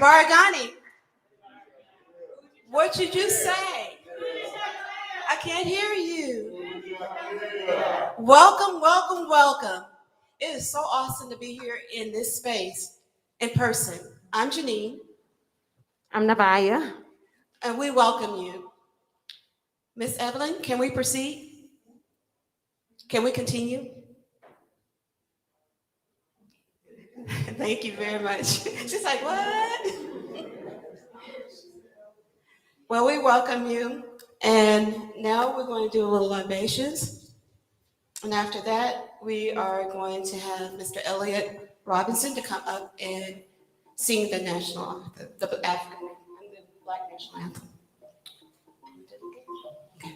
Baragani, what did you say? I can't hear you. Welcome, welcome, welcome. It is so awesome to be here in this space in person. I'm Janine. I'm Nabaya. And we welcome you. Miss Evelyn, can we proceed? Can we continue? Thank you very much. She's like, what? Well, we welcome you. And now we're going to do a little libations. And after that, we are going to have Mr. Elliot Robinson to come up and sing the national, the African, the Black national anthem. Okay.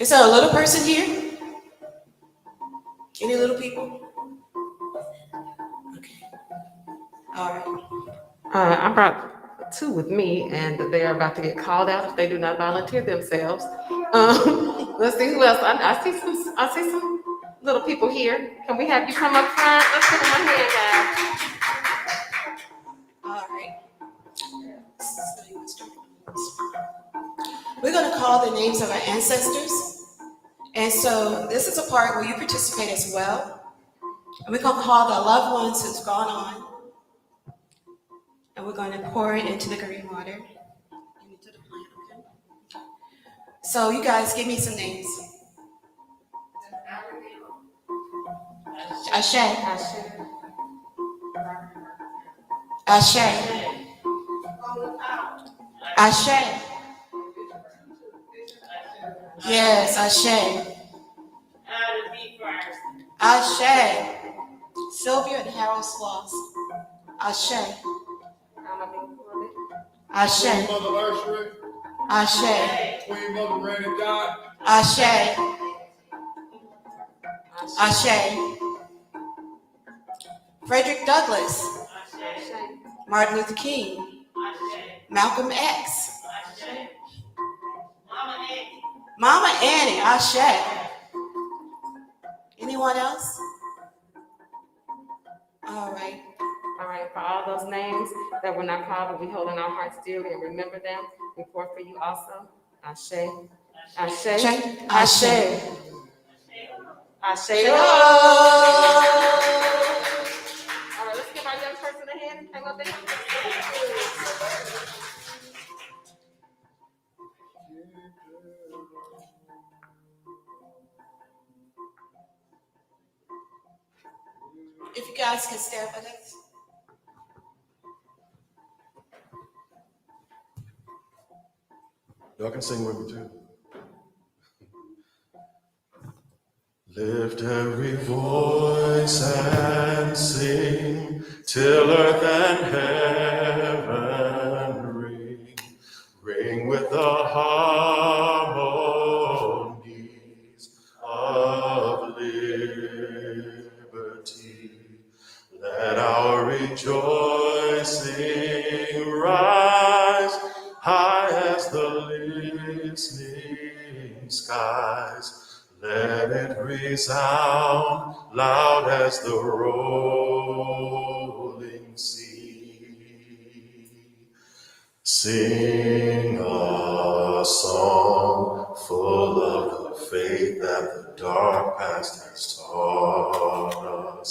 Is there a little person here? Any little people? Okay. All right. I brought two with me, and they are about to get called out if they do not volunteer themselves. Let's see who else. I see some little people here. Can we have you come up front? Let's give them a hand, guys. All right. We're going to call the names of our ancestors. And so this is a part where you participate as well. And we're going to call the loved ones who's gone on. And we're going to pour it into the green water. And into the plant, okay? So you guys give me some names. Ashe. Ashe. Ashe. Yes, Ashe. Ashe. Sylvia and Harold Sloss. Ashe. Ashe. Queen Mother Ursula. Ashe. Queen Mother Randy Dot. Ashe. Ashe. Frederick Douglass. Martin Luther King. Malcolm X. Mama Annie. Ashe. Anyone else? All right. All right, for all those names that were not called, but we hold in our hearts dearly and remember them. We pour for you also. Ashe. Ashe. Ashe. Ashe. Ashe. All right, let's give our young person a hand and hang up their hands. If you guys can stare with us. Y'all can sing with me too. Lift every voice and sing till earth and heaven ring. Ring with the harmonies of liberty. Let our rejoicing rise high as the listening skies. Let it resound loud as the rolling sea. Sing a song full of the faith that the dark past has taught us.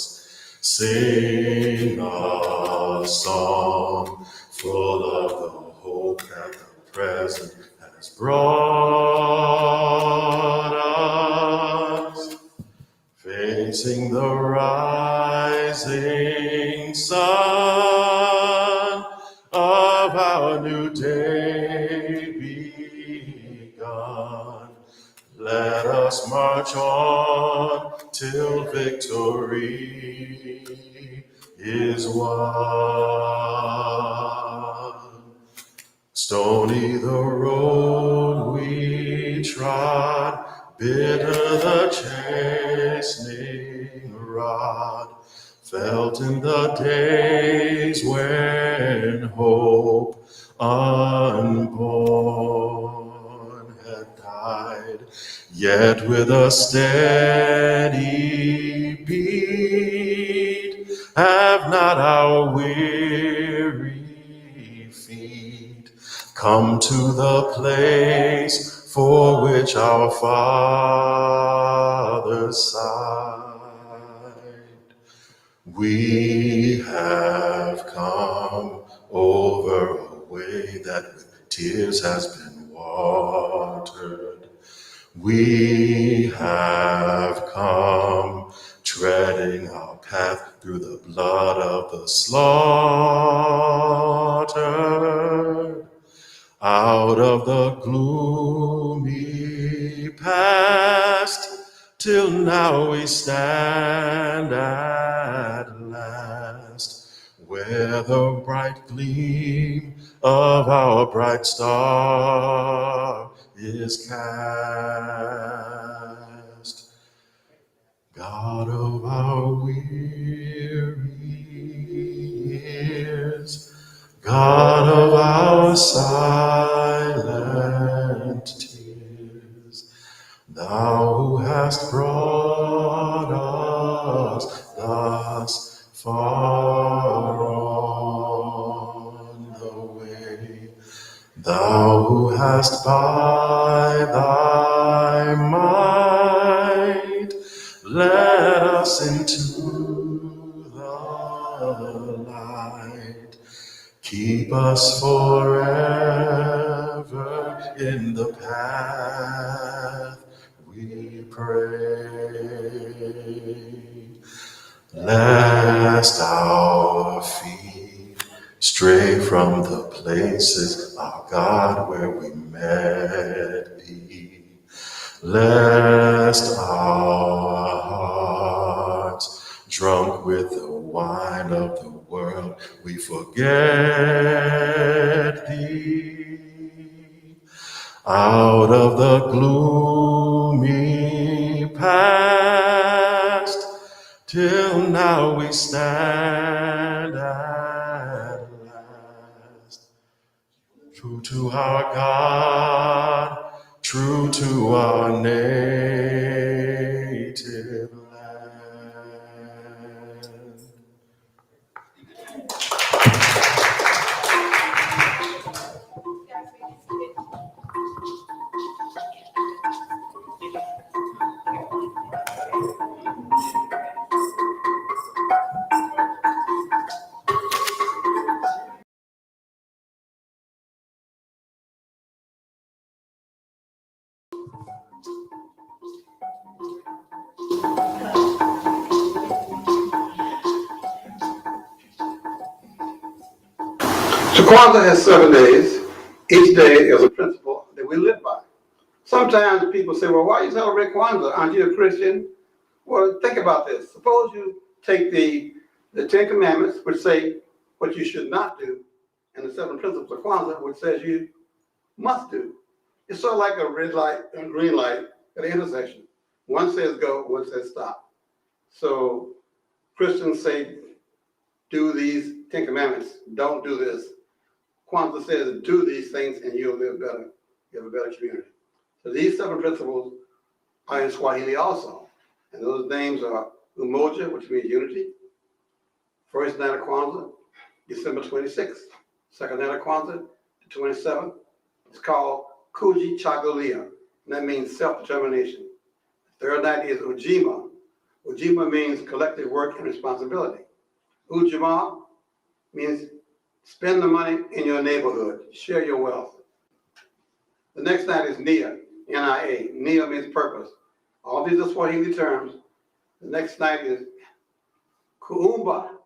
Sing a song full of the hope that the present has brought us. Facing the rising sun of our new day begun. Let us march on till victory is won. Stony the road we trod, bitter the chastening rod, felt in the days when hope unborn had died, yet with a steady beat have not our weary come to the place for which our fathers sighed. We have come over a way that with tears has been watered. We have come treading our path through the blood of the slaughtered. Out of the gloomy past, till now we stand at last, where the bright gleam of our bright star is cast. God of our weary years, God of our silent tears, thou who hast brought us thus far on the way, thou who hast by thy might led us into the light, keep us forever in the path, we pray. Lest our feet stray from the places, our God, where we met thee. Lest our hearts, drunk with the wine of the world, we forget thee. Out of the gloomy past, till now we stand at last. True to our God, true to our native land. So Kwanzaa has 7 days. Each day is a principle that we live by. Sometimes people say, well, why you celebrate Kwanzaa? Aren't you a Christian? Well, think about this. Suppose you take the 10 commandments, which say what you should not do, and the 7 principles of Kwanzaa, which says you must do. It's sort of like a red light and green light at an intersection. One says go, one says stop. So Christians say, do these 10 commandments, don't do this. Kwanzaa says, do these things and you'll live better. You have a better community. So these 7 principles are in Swahili also. And those names are Umoja, which means unity. First night of Kwanzaa, December 26th. Second night of Kwanzaa, the 27th. It's called Kujichagulia, and that means self-determination. Third night is Ujima. Ujima means collective work and responsibility. Ujima means spend the money in your neighborhood, share your wealth. The next night is Nia, N-I-A. Nia means purpose. All these are Swahili terms. The next night is Kuumba.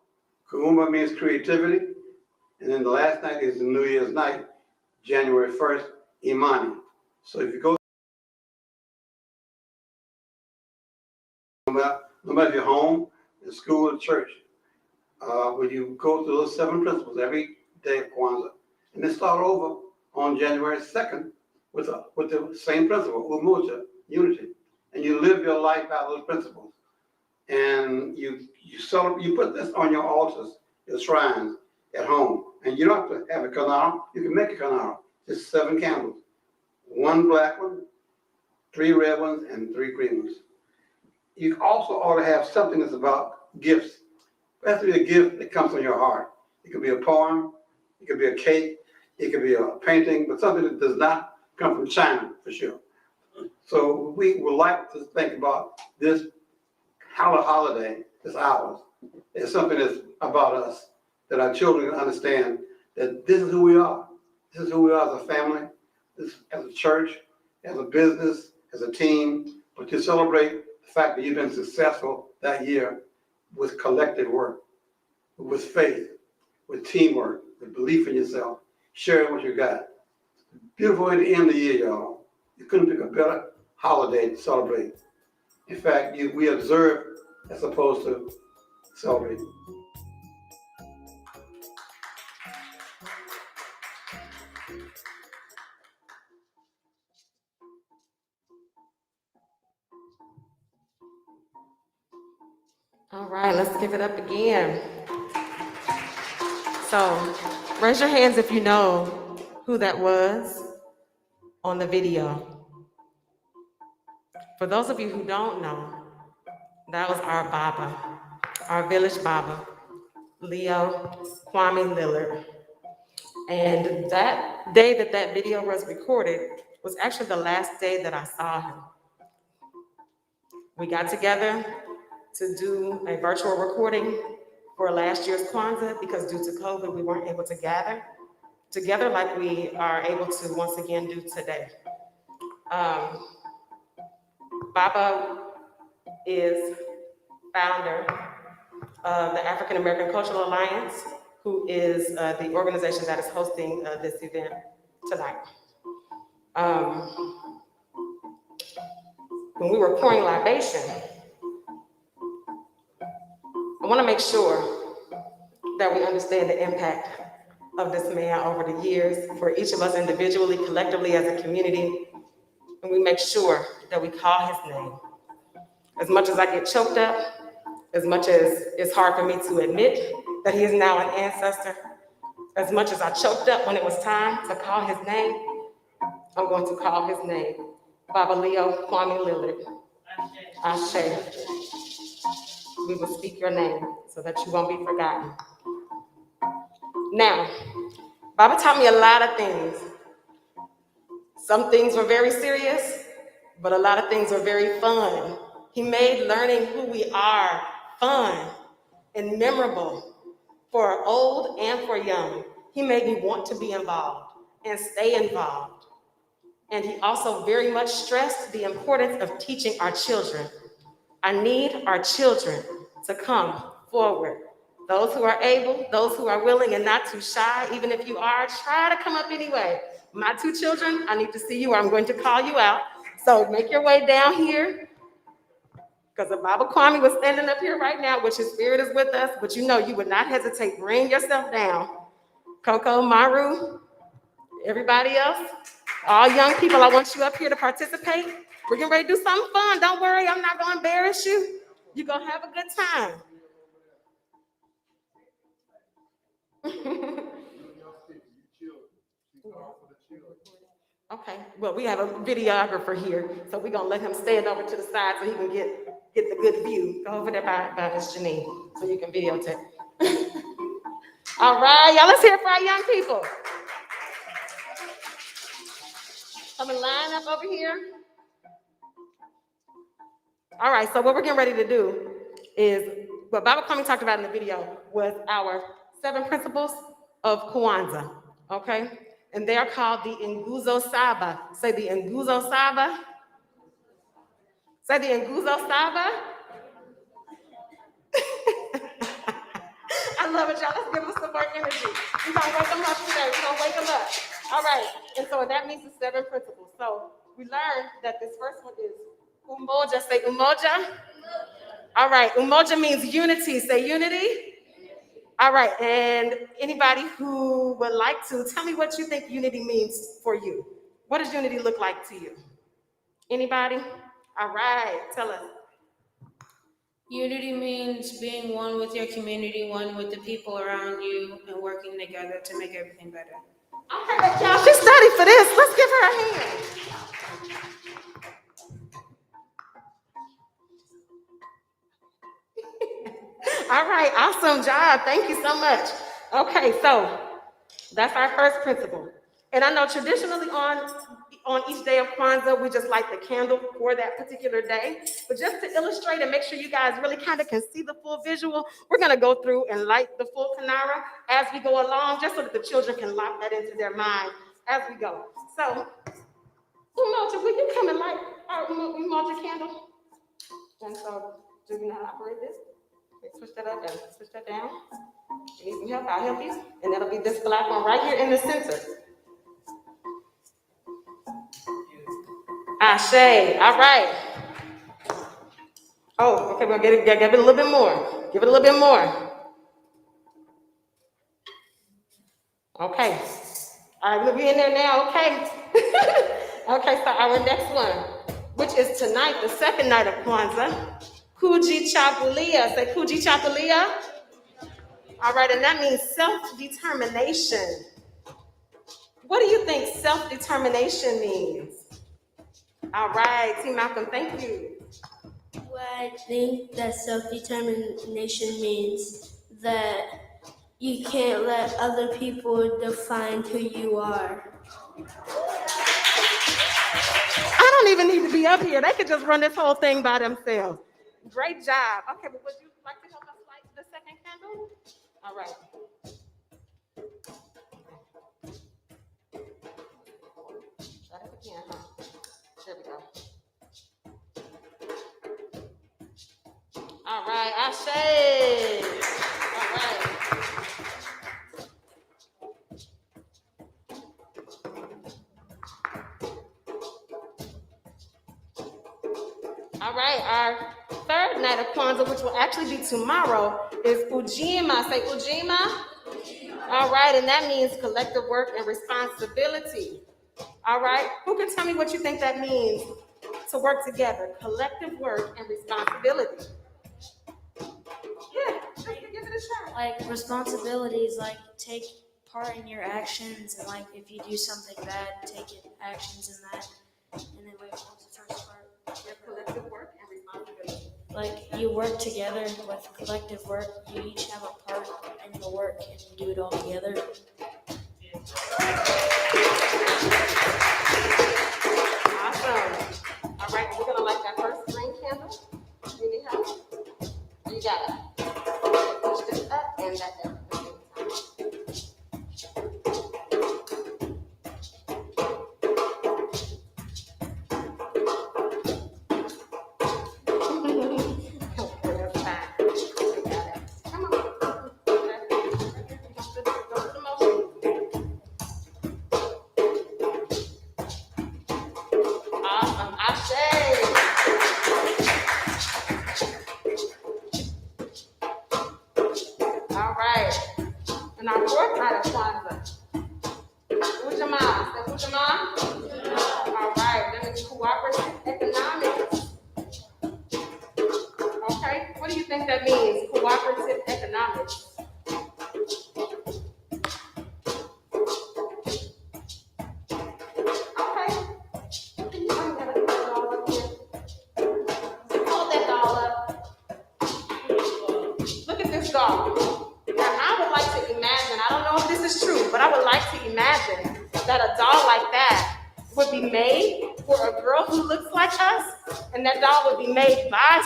Kuumba means creativity. And then the last night is the New Year's night, January 1st, Imani. So if you go, no matter if you're home, in school, or church, when you go through those 7 principles every day of Kwanzaa, and then start over on January 2nd with the same principle, Umoja, unity, and you live your life by those principles, and you put this on your altars, your shrines at home, and you don't have to have a kanaro. You can make a kanaro, just 7 candles, 1 black one, 3 red ones, and 3 green ones. You also ought to have something that's about gifts. It has to be a gift that comes from your heart. It could be a poem, it could be a cake, It could be a painting, but something that does not come from China, for sure. So we would like to think about this holiday, this ours, as something that's about us, that our children understand that this is who we are. This is who we are as a family, as a church, as a business, as a team, but to celebrate the fact that you've been successful that year with collective work, with faith, with teamwork, with belief in yourself, sharing what you got. Beautiful way to end the year, y'all. You couldn't pick a better holiday to celebrate. In fact, we observe as opposed to celebrate. All right, let's give it up again. So raise your hands if you know who that was on the video. For those of you who don't know, that was our Baba, our village Baba, Leo Kwame Lillard. And that day that that video was recorded was actually the last day that I saw him. We got together to do a virtual recording for last year's Kwanzaa because due to COVID, we weren't able to gather together like we are able to once again do today. Baba is founder of the African American Cultural Alliance, who is the organization that is hosting this event tonight. When we were pouring libation, I want to make sure that we understand the impact of this man over the years for each of us individually, collectively as a community, and we make sure that we call his name. As much as I get choked up, as much as it's hard for me to admit that he is now an ancestor, as much as I choked up when it was time to call his name, I'm going to call his name. Baba Leo Kwame Lillard. Ashe. We will speak your name so that you won't be forgotten. Now, Baba taught me a lot of things. Some things were very serious, but a lot of things were very fun. He made learning who we are fun and memorable for old and for young. He made me want to be involved and stay involved. And he also very much stressed the importance of teaching our children. I need our children to come forward. Those who are able, those who are willing and not too shy, even if you are, try to come up anyway. My two children, I need to see you. I'm going to call you out. So make your way down here. Because if Baba Kwame was standing up here right now, which his spirit is with us, but you know you would not hesitate. Bring yourself down. Coco, Maru, everybody else, all young people, I want you up here to participate. We're getting ready to do something fun. Don't worry, I'm not going to embarrass you. You're going to have a good time. Okay, well, we have a videographer here, so we're going to let him stand over to the side so he can get the good view. Go over there by Miss Janine so you can videotape. All right, y'all, let's hear it for our young people. Come and line up over here. All right, so what we're getting ready to do is what Baba Kwame talked about in the video was our 7 principles of Kwanzaa, okay? And they are called the Nguzo Saba. Say the Nguzo Saba. Say the Nguzo Saba. I love it, y'all. Let's give them some more energy. We're going to wake them up today. We're going to wake them up. All right, and so that means the 7 principles. So we learned that this first one is Umoja. Say Umoja. All right, Umoja means unity. Say unity. All right, and anybody who would like to, tell me what you think unity means for you. What does unity look like to you? Anybody? All right, tell us. Unity means being one with your community, one with the people around you, and working together to make everything better. Okay, y'all, she studied for this. Let's give her a hand. All right, awesome job. Thank you so much. Okay, so That's our first principle. And I know traditionally on each day of Kwanzaa, we just light the candle for that particular day. But just to illustrate and make sure you guys really kind of can see the full visual, we're going to go through and light the full Kinara as we go along, just so that the children can lock that into their mind as we go. So, Umoja, will you come and light our Umoja candle? And so, do you know how to operate this? Switch that up and switch that down. If you need some help, I'll help you. And that'll be this black one right here in the center. Ashe, all right. Oh, okay, we'll give it a little bit more. Give it a little bit more. Okay. All right, we'll be in there now, okay? Okay, so our next one, which is tonight, the second night of Kwanzaa, Kujichagulia. Say Kujichagulia. All right, and that means self-determination. What do you think self-determination means? All right, Team Malcolm, thank you. Well, I think that self-determination means that you can't let other people define who you are. I don't even need to be up here. They could just run this whole thing by themselves. Great job. Okay, but would you like to help us light the second candle? All right. Try it again, huh? There we go. All right, Ashe. All right. All right, our third night of Kwanzaa, which will actually be tomorrow, is Ujima. Say Ujima. All right, and that means collective work and responsibility. All right, who can tell me what you think that means to work together? Collective work and responsibility. Yeah, just give it a try. Like responsibilities, like take part in your actions, and like if you do something bad, take it actions in that. And then wait, what was the first part? Yeah, collective work and responsibility. Like you work together with collective work. You each have a part in the work, and you do it all together. Awesome. All right, we're gonna light that first green candle. You need help? You got it. Push this up and that down.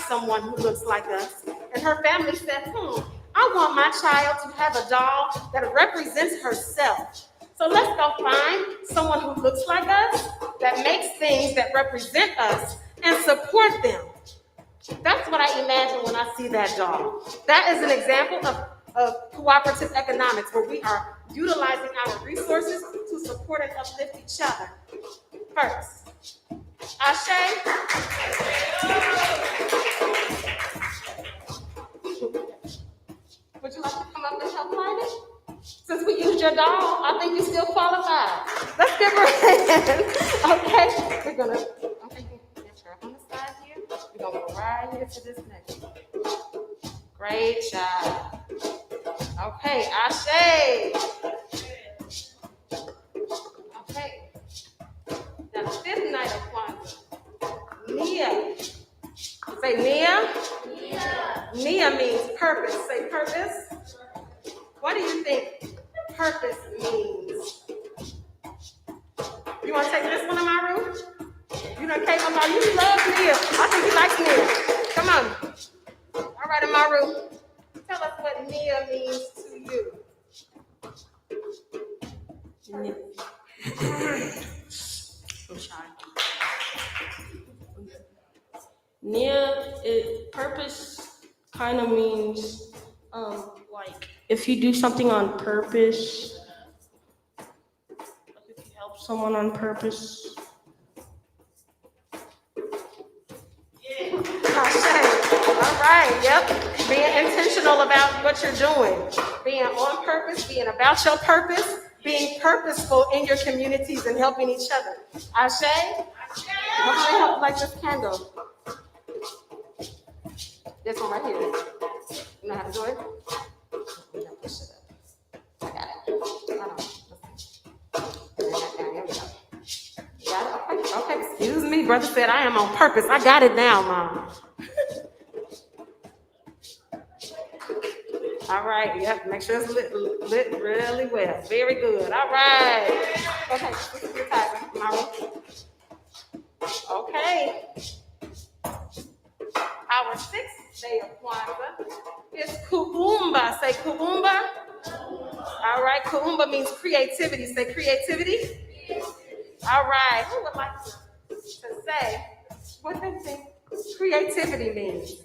Someone who looks like us, and her family said, I want my child to have a doll that represents herself. So let's go find someone who looks like us, that makes things that represent us, and support them. That's what I imagine when I see that doll. That is an example of cooperative economics, where we are utilizing our resources to support and uplift each other. First, Ashe. Would you like to come up and help light it? Since we used your doll, I think you still qualify. Let's give her a hand. Okay, we're gonna, get her on the side here. We're gonna go right here to this next one. Great job. Okay, Ashe. Okay. The fifth night of Kwanzaa. Nia. Say Nia. Nia means purpose. Say purpose. What do you think purpose means. You want to take this one, Amaru? You done came Amaru. You love Nia. I think you like Nia. Come on. All right, Amaru. Tell us what Nia means to you. I'm shy. Nia, purpose kind of means like if you do something on purpose, like if you help someone on purpose. All right, yep. Being intentional about what you're doing. Being on purpose, being about your purpose, being purposeful in your communities and helping each other. Ashe? Hopefully help light this candle. This one right here. You know how to do it? Push it up. I got it. You got it? Okay, excuse me. Brother said I am on purpose. I got it now, Mom. All right, yep, make sure it's lit really well. Very good. All right. Okay, this is your title, Mara. Okay. Our sixth day of Kwanzaa is Kuumba. Say Kuumba. All right, Kuumba means creativity. Say creativity. All right, who would like to say what they think creativity means?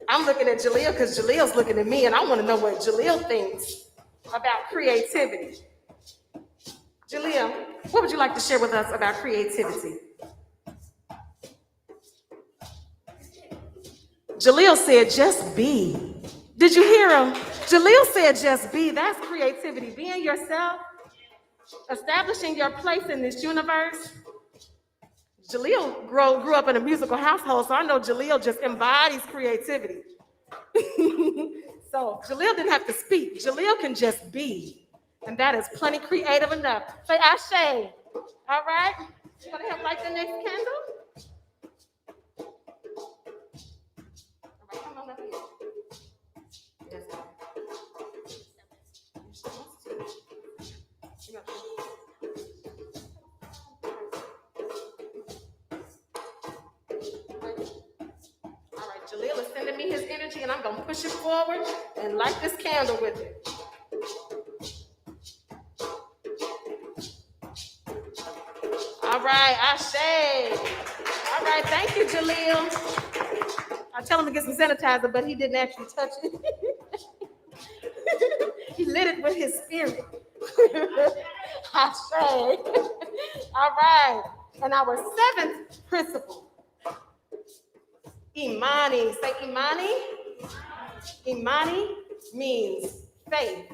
I'm looking at Jaleel because Jaleel's looking at me, and I want to know what Jaleel thinks about creativity. Jaleel, what would you like to share with us about creativity? Jaleel said, just be. Did you hear him? Jaleel said, just be. That's creativity. Being yourself, establishing your place in this universe. Jaleel grew up in a musical household, so I know Jaleel just embodies creativity. So Jaleel didn't have to speak. Jaleel can just be. And that is plenty creative enough. Say Ashe. All right? You want to help light the next candle? All right, come on up here. Yes, sir. All right, Jaleel is sending me his energy, and I'm going to push it forward and light this candle with it. All right, Ashe. All right, thank you, Jaleel. I tell him to get some sanitizer, but he didn't actually touch it. He lit it with his spirit. Ashe. All right, and our seventh principle. Imani. Say Imani. Imani means faith.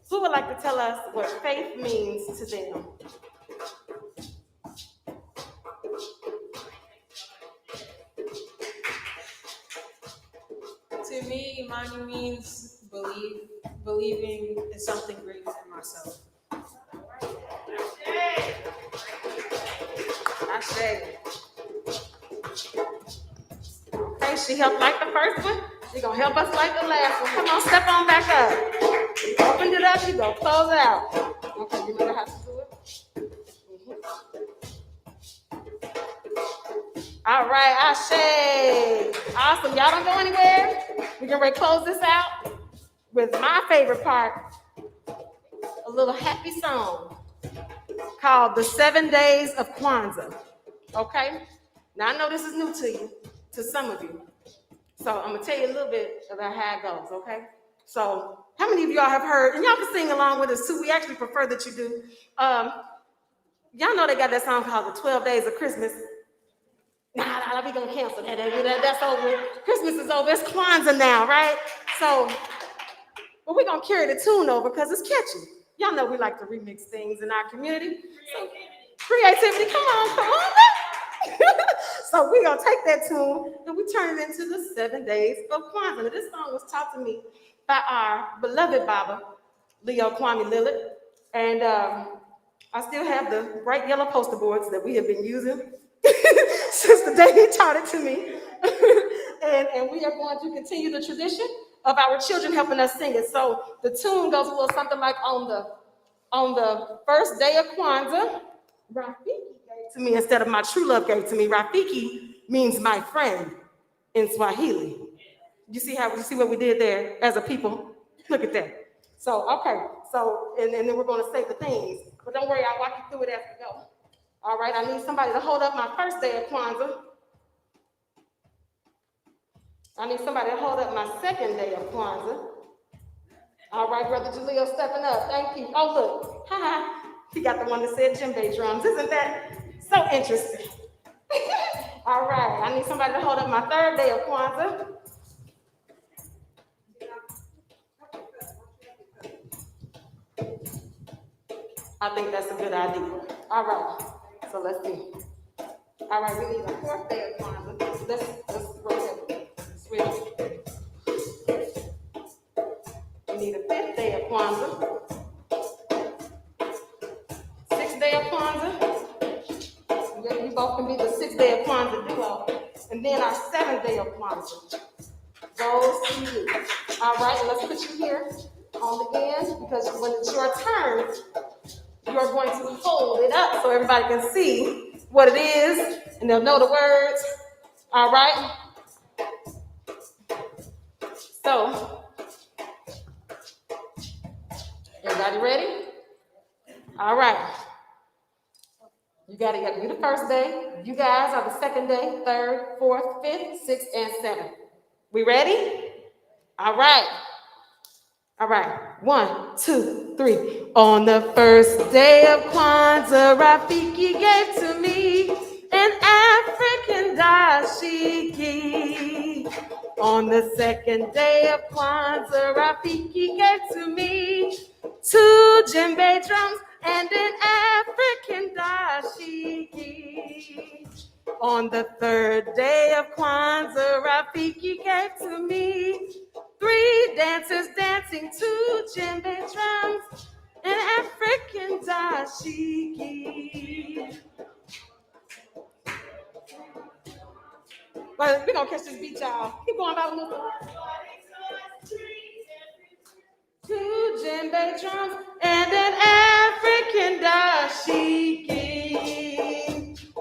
Who would like to tell us what faith means to them? To me, Imani means believing in something greater than myself. Ashe. Okay, she helped light the first one. She's going to help us light the last one. Come on, step on back up. You opened it up, you're going to close it out. Okay, you know how to do it? All right, Ashe. Awesome. Y'all don't go anywhere. We're going to close this out with my favorite part, a little happy song called The 7 Days of Kwanzaa. Okay? Now, I know this is new to you, to some of you. So I'm going to tell you a little bit about how it goes, okay? So how many of y'all have heard, and y'all can sing along with us too. We actually prefer that you do. Y'all know they got that song called The 12 Days of Christmas. Nah, we going to cancel that. That's over. Christmas is over. It's Kwanzaa now, right? So, but we're going to carry the tune over because it's catchy. Y'all know we like to remix things in our community. So, creativity, come on. So we're going to take that tune and we turn it into the 7 days of Kwanzaa. Now, this song was taught to me by our beloved Baba, Leo Kwame Lillard. And I still have the bright yellow poster boards that we have been using since the day he taught it to me. and we are going to continue the tradition of our children helping us sing it. So the tune goes a little something like on the first day of Kwanzaa, Rafiki gave to me instead of my true love gave to me. Rafiki means my friend in Swahili. You see what we did there as a people? Look at that. So, okay, so, and then we're gonna say the things, but don't worry, I'll walk you through it as we go. All right, I need somebody to hold up my first day of Kwanzaa. I need somebody to hold up my second day of Kwanzaa. All right, Brother Jaleel stepping up, thank you. Oh, look, he got the one that said djembe drums. Isn't that so interesting? All right, I need somebody to hold up my third day of Kwanzaa. I think that's a good idea. All right, so let's see. All right, we need a fourth day of Kwanzaa. Let's rotate. Switch. We need a fifth day of Kwanzaa. Sixth day of Kwanzaa. You both can be the sixth day of Kwanzaa duo. And then our seventh day of Kwanzaa. Goes to you. All right, let's put you here on the end because when it's your turn, you're going to hold it up so everybody can see what it is and they'll know the words. All right? So, everybody ready? All right. You gotta do the first day. You guys are the second day, third, fourth, fifth, sixth, and seventh. We ready? All right. All right. 1, 2, 3. On the first day of Kwanzaa, Rafiki gave to me an African dashiki. On the second day of Kwanzaa, Rafiki gave to me 2 djembe drums and an African dashiki. On the third day of Kwanzaa, Rafiki gave to me 3 dancers dancing 2 djembe drums, an African dashiki. But we're gonna catch this beat, y'all. Keep going about a little. 2 djembe drums and an African dashiki.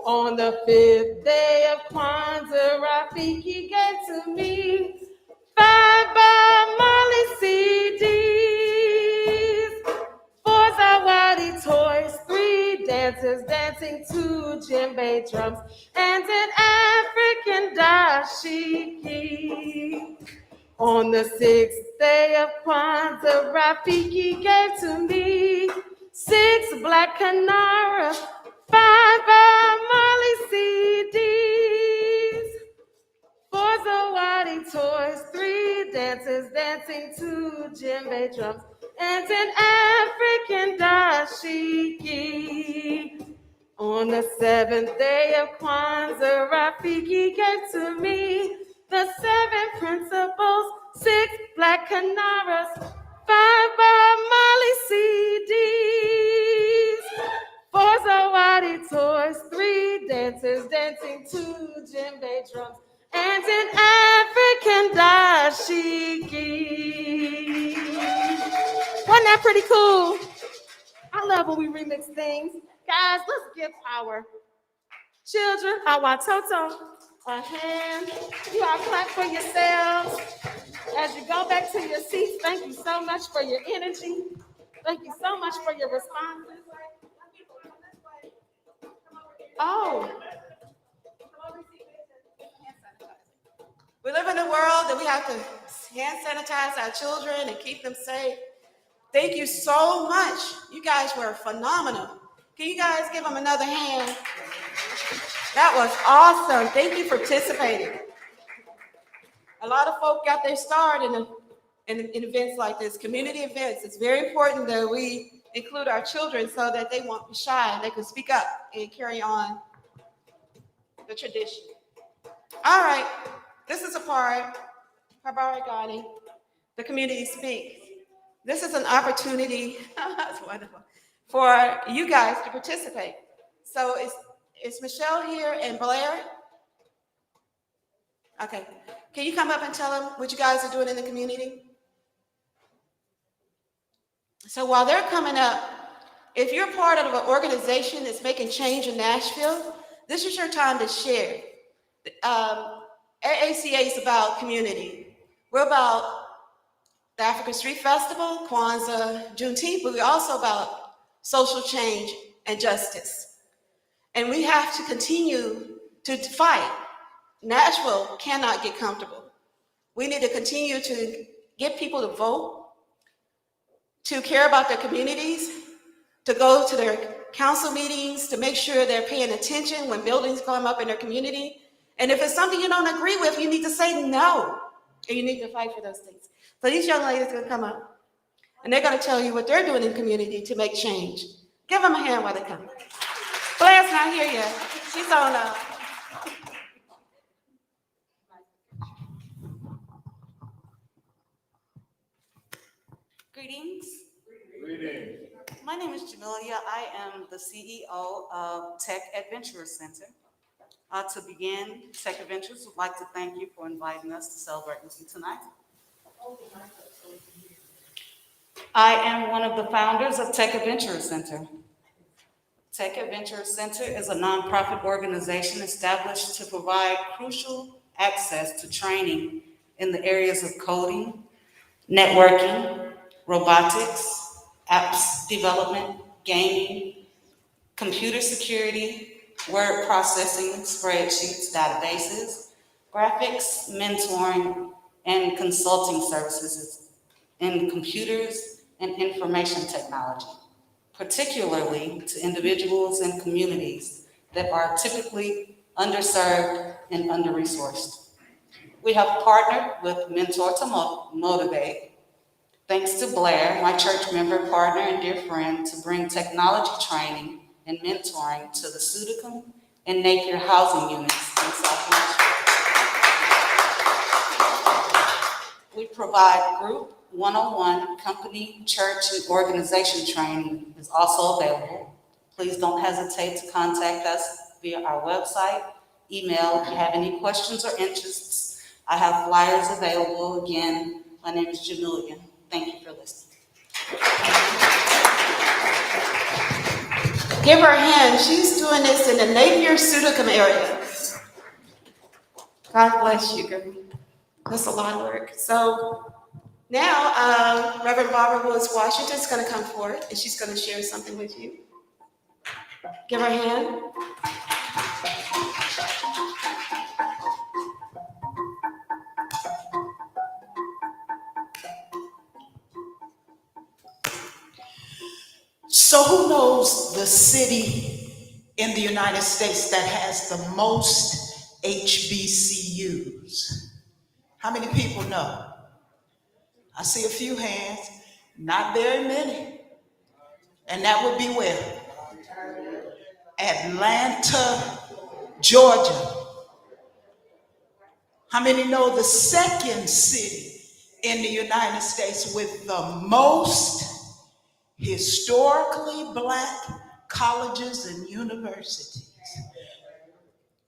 On the 5th day of Kwanzaa, Rafiki gave to me 5 Bob Marley CDs, 4 Zawadi toys, 3 dancers dancing 2 djembe drums, and an African dashiki. On the 6th day of Kwanzaa, Rafiki gave to me 6 black Canara, 5 Bob Marley CDs, 4 Zawadi toys, 3 dancers dancing 2 djembe drums, and an African dashiki. On the 7th day of Kwanzaa, Rafiki gave to me the 7 principles, 6 black Canaras, 5 Bob Marley CDs, 4 Zawadi toys, 3 dancers dancing 2 djembe drums, and an African dashiki. Wasn't that pretty cool? I love when we remix things. Guys, let's give our children, our watoto, a hand. You all clap for yourselves. As you go back to your seats, thank you so much for your energy. Thank you so much for your responses. Oh. We live in a world that we have to hand sanitize our children and keep them safe. Thank you so much. You guys were phenomenal. Can you guys give them another hand? That was awesome. Thank you for participating. A lot of folk got their start in events like this, community events. It's very important that we include our children so that they won't be shy and they can speak up and carry on the tradition. All right, this is a part, Habarigani, the community speaks. This is an opportunity, that's wonderful, for you guys to participate. So is Michelle here and Blair? Okay, Can you come up and tell them what you guys are doing in the community? So while they're coming up, if you're part of an organization that's making change in Nashville, this is your time to share. AACA is about community. We're about the African Street Festival, Kwanzaa, Juneteenth, but we're also about social change and justice. And we have to continue to fight. Nashville cannot get comfortable. We need to continue to get people to vote, to care about their communities, to go to their council meetings, to make sure they're paying attention when buildings come up in their community. And if it's something you don't agree with, you need to say no, and you need to fight for those things. So these young ladies are gonna come up, and they're gonna tell you what they're doing in the community to make change. Give them a hand while they come. Blair's not here yet. She's on Greetings. Greetings. My name is Jamelia. I am the CEO of Tech Adventurers Center. To begin, Tech Adventures would like to thank you for inviting us to celebrate with you tonight. I am one of the founders of Tech Adventurers Center. Tech Adventurers Center is a nonprofit organization established to provide crucial access to training in the areas of coding, networking, robotics, apps development, gaming, computer security, word processing, spreadsheets, databases, graphics, mentoring, and consulting services in computers and information technology, particularly to individuals and communities that are typically underserved and under-resourced. We have partnered with Mentor to Motivate, thanks to Blair, my church member, partner, and dear friend, to bring technology training and mentoring to the Sudicum and Napier housing units in South Nashville. We provide group one-on-one company, church, and organization training is also available. Please don't hesitate to contact us via our website, email if you have any questions or interests. I have flyers available. Again, my name is Jamelia. Thank you for listening. Give her a hand. She's doing this in the Napier Sudicum area. God bless you, girl. That's a lot of work. So now, Reverend Barbara Woods Washington is going to come forward, and she's going to share something with you. Give her a hand. So who knows the city in the United States that has the most HBCUs? How many people know? I see a few hands, not very many. And that would be where? Atlanta, Georgia. How many know the second city in the United States with the most historically Black colleges and universities?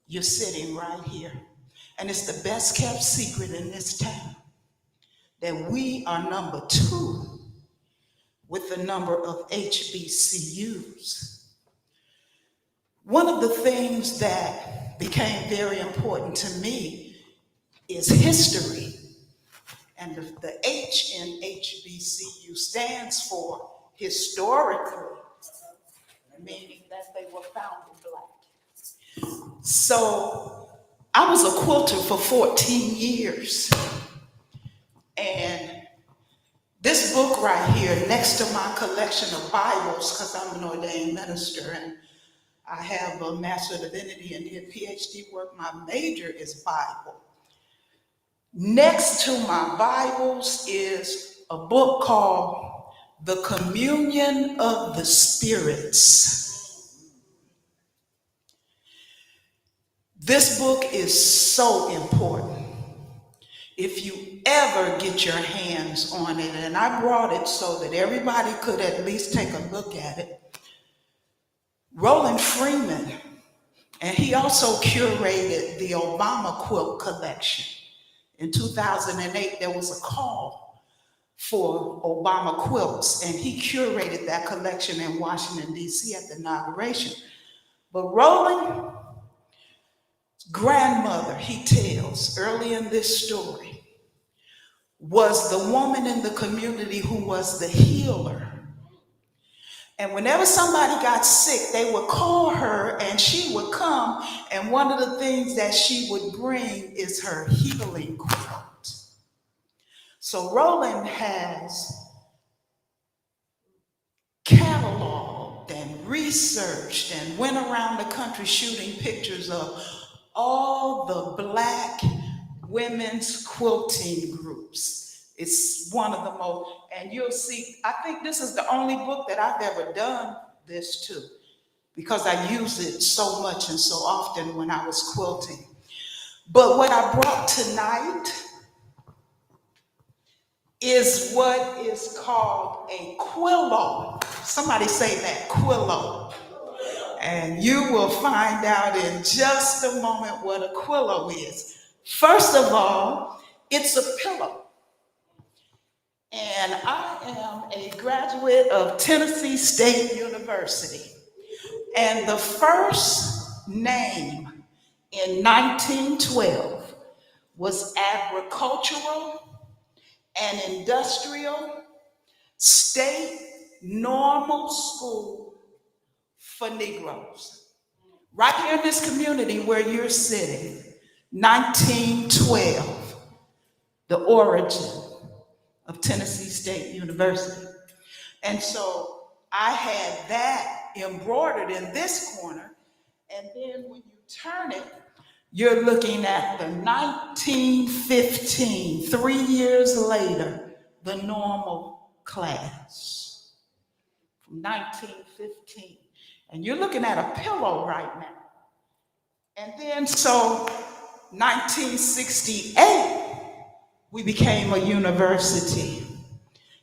You're sitting right here. And it's the best kept secret in this town that we are number 2 with the number of HBCUs. One of the things that became very important to me is history. And the H in HBCU stands for historically, meaning that they were founded Black. So I was a quilter for 14 years. And this book right here, next to my collection of Bibles, because I'm an ordained minister and I have a Master of Divinity and did PhD work, my major is Bible. Next to my Bibles is a book called The Communion of the Spirits. This book is so important. If you ever get your hands on it, and I brought it so that everybody could at least take a look at it. Roland Freeman, and he also curated the Obama quilt collection. In 2008, there was a call for Obama quilts, and he curated that collection in Washington, D.C. at the inauguration. But Roland's grandmother, he tells early in this story, was the woman in the community who was the healer. And whenever somebody got sick, they would call her and she would come, and one of the things that she would bring is her healing quilt. So Roland has cataloged and researched and went around the country shooting pictures of all the Black women's quilting groups. It's one of the most, and you'll see, I think this is the only book that I've ever done this to, because I use it so much and so often when I was quilting. But what I brought tonight is what is called a quillo. Somebody say that, quillo. And you will find out in just a moment what a quillo is. First of all, it's a pillow. And I am a graduate of Tennessee State University. And the first name in 1912 was Agricultural and Industrial State Normal School for Negroes. Right here in this community where you're sitting, 1912, the origin of Tennessee State University. And so I had that embroidered in this corner, and then when you turn it, you're looking at the 1915, 3 years later, the normal class from 1915. And you're looking at a pillow right now. And then so 1968, we became a university,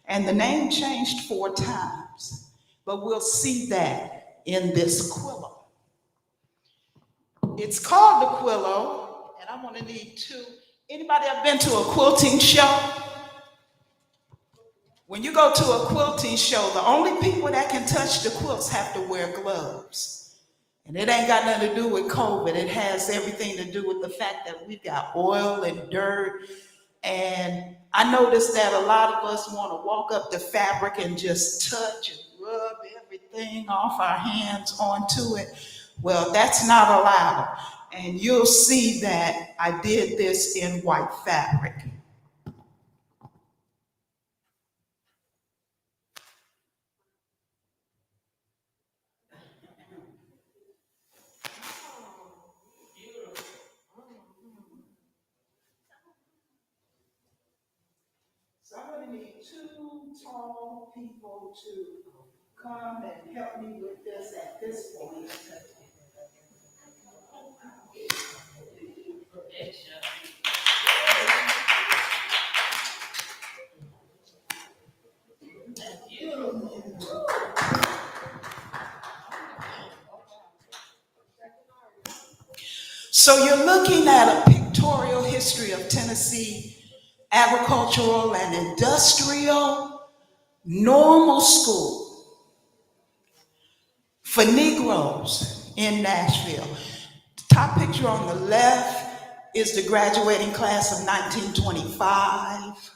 and the name changed 4 times, but we'll see that in this quillo. It's called the quillo, and I want to need 2. Anybody have been to a quilting show? When you go to a quilting show, the only people that can touch the quilts have to wear gloves. And it ain't got nothing to do with COVID. It has everything to do with the fact that we've got oil and dirt. And I noticed that a lot of us want to walk up the fabric and just touch and rub everything off our hands onto it. Well, that's not allowed. And you'll see that I did this in white fabric. So I'm going to need 2 tall people to come and help me with this at this point. So you're looking at a pictorial history of Tennessee Agricultural and Industrial Normal School for Negroes in Nashville. The top picture on the left is the graduating class of 1925.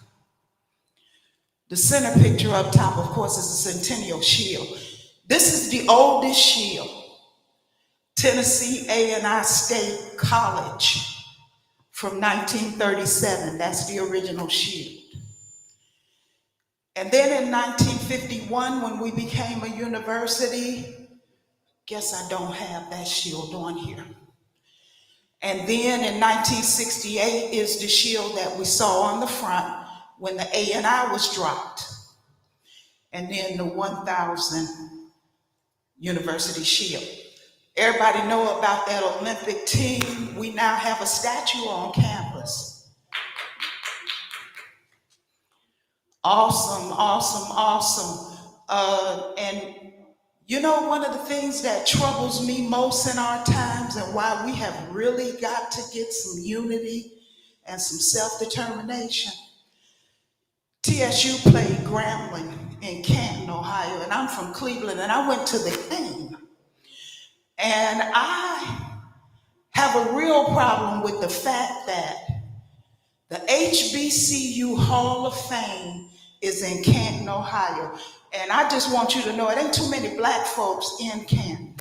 The center picture up top, of course, is the Centennial Shield. This is the oldest shield. Tennessee A&I State College from 1937. That's the original shield. And then in 1951, when we became a university, guess I don't have that shield on here. And then in 1968 is the shield that we saw on the front when the A&I was dropped. And then the 1000 University Shield. Everybody know about that Olympic team. We now have a statue on campus. Awesome, awesome, awesome. And you know, one of the things that troubles me most in our times and why we have really got to get some unity and some self-determination. TSU played Grambling in Canton, Ohio, and I'm from Cleveland, and I went to the game. And I have a real problem with the fact that the HBCU Hall of Fame is in Canton, Ohio. And I just want you to know it ain't too many black folks in Canton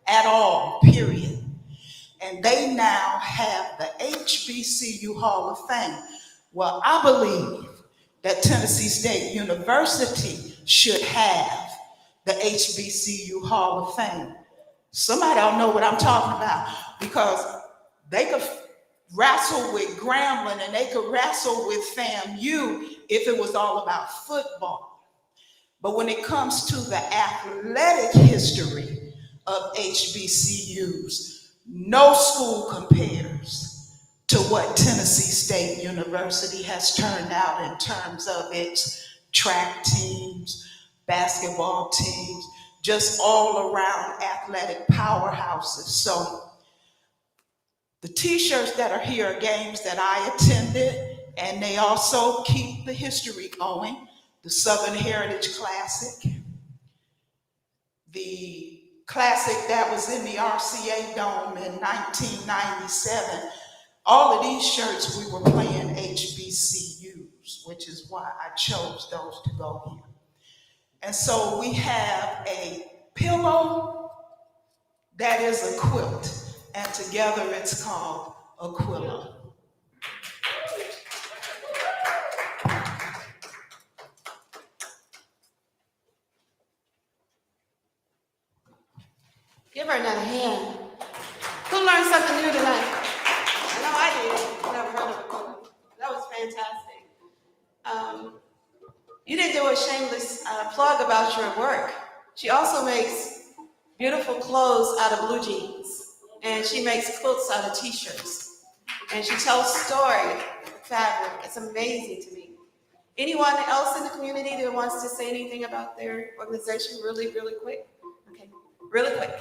at all, period. And they now have the HBCU Hall of Fame. Well, I believe that Tennessee State University should have the HBCU Hall of Fame. Somebody don't know what I'm talking about, because they could wrestle with Grambling and they could wrestle with FAMU if it was all about football. But when it comes to the athletic history of HBCUs, no school compares to what Tennessee State University has turned out in terms of its track teams, basketball teams, just all around athletic powerhouses. So the t-shirts that are here are games that I attended, and they also keep the history going. The Southern Heritage Classic, the classic that was in the RCA Dome in 1997. All of these shirts, we were playing HBCUs, which is why I chose those to go here. And so we have a pillow that is a quilt, and together it's called a quillo. Give her another hand. Who learned something new tonight? I know I did. Never heard of it. That was fantastic. You didn't do a shameless plug about your work. She also makes beautiful clothes out of blue jeans, and she makes quilts out of t-shirts, and she tells story with fabric. It's amazing to me. Anyone else in the community that wants to say anything about their organization really, really quick? Okay, really quick.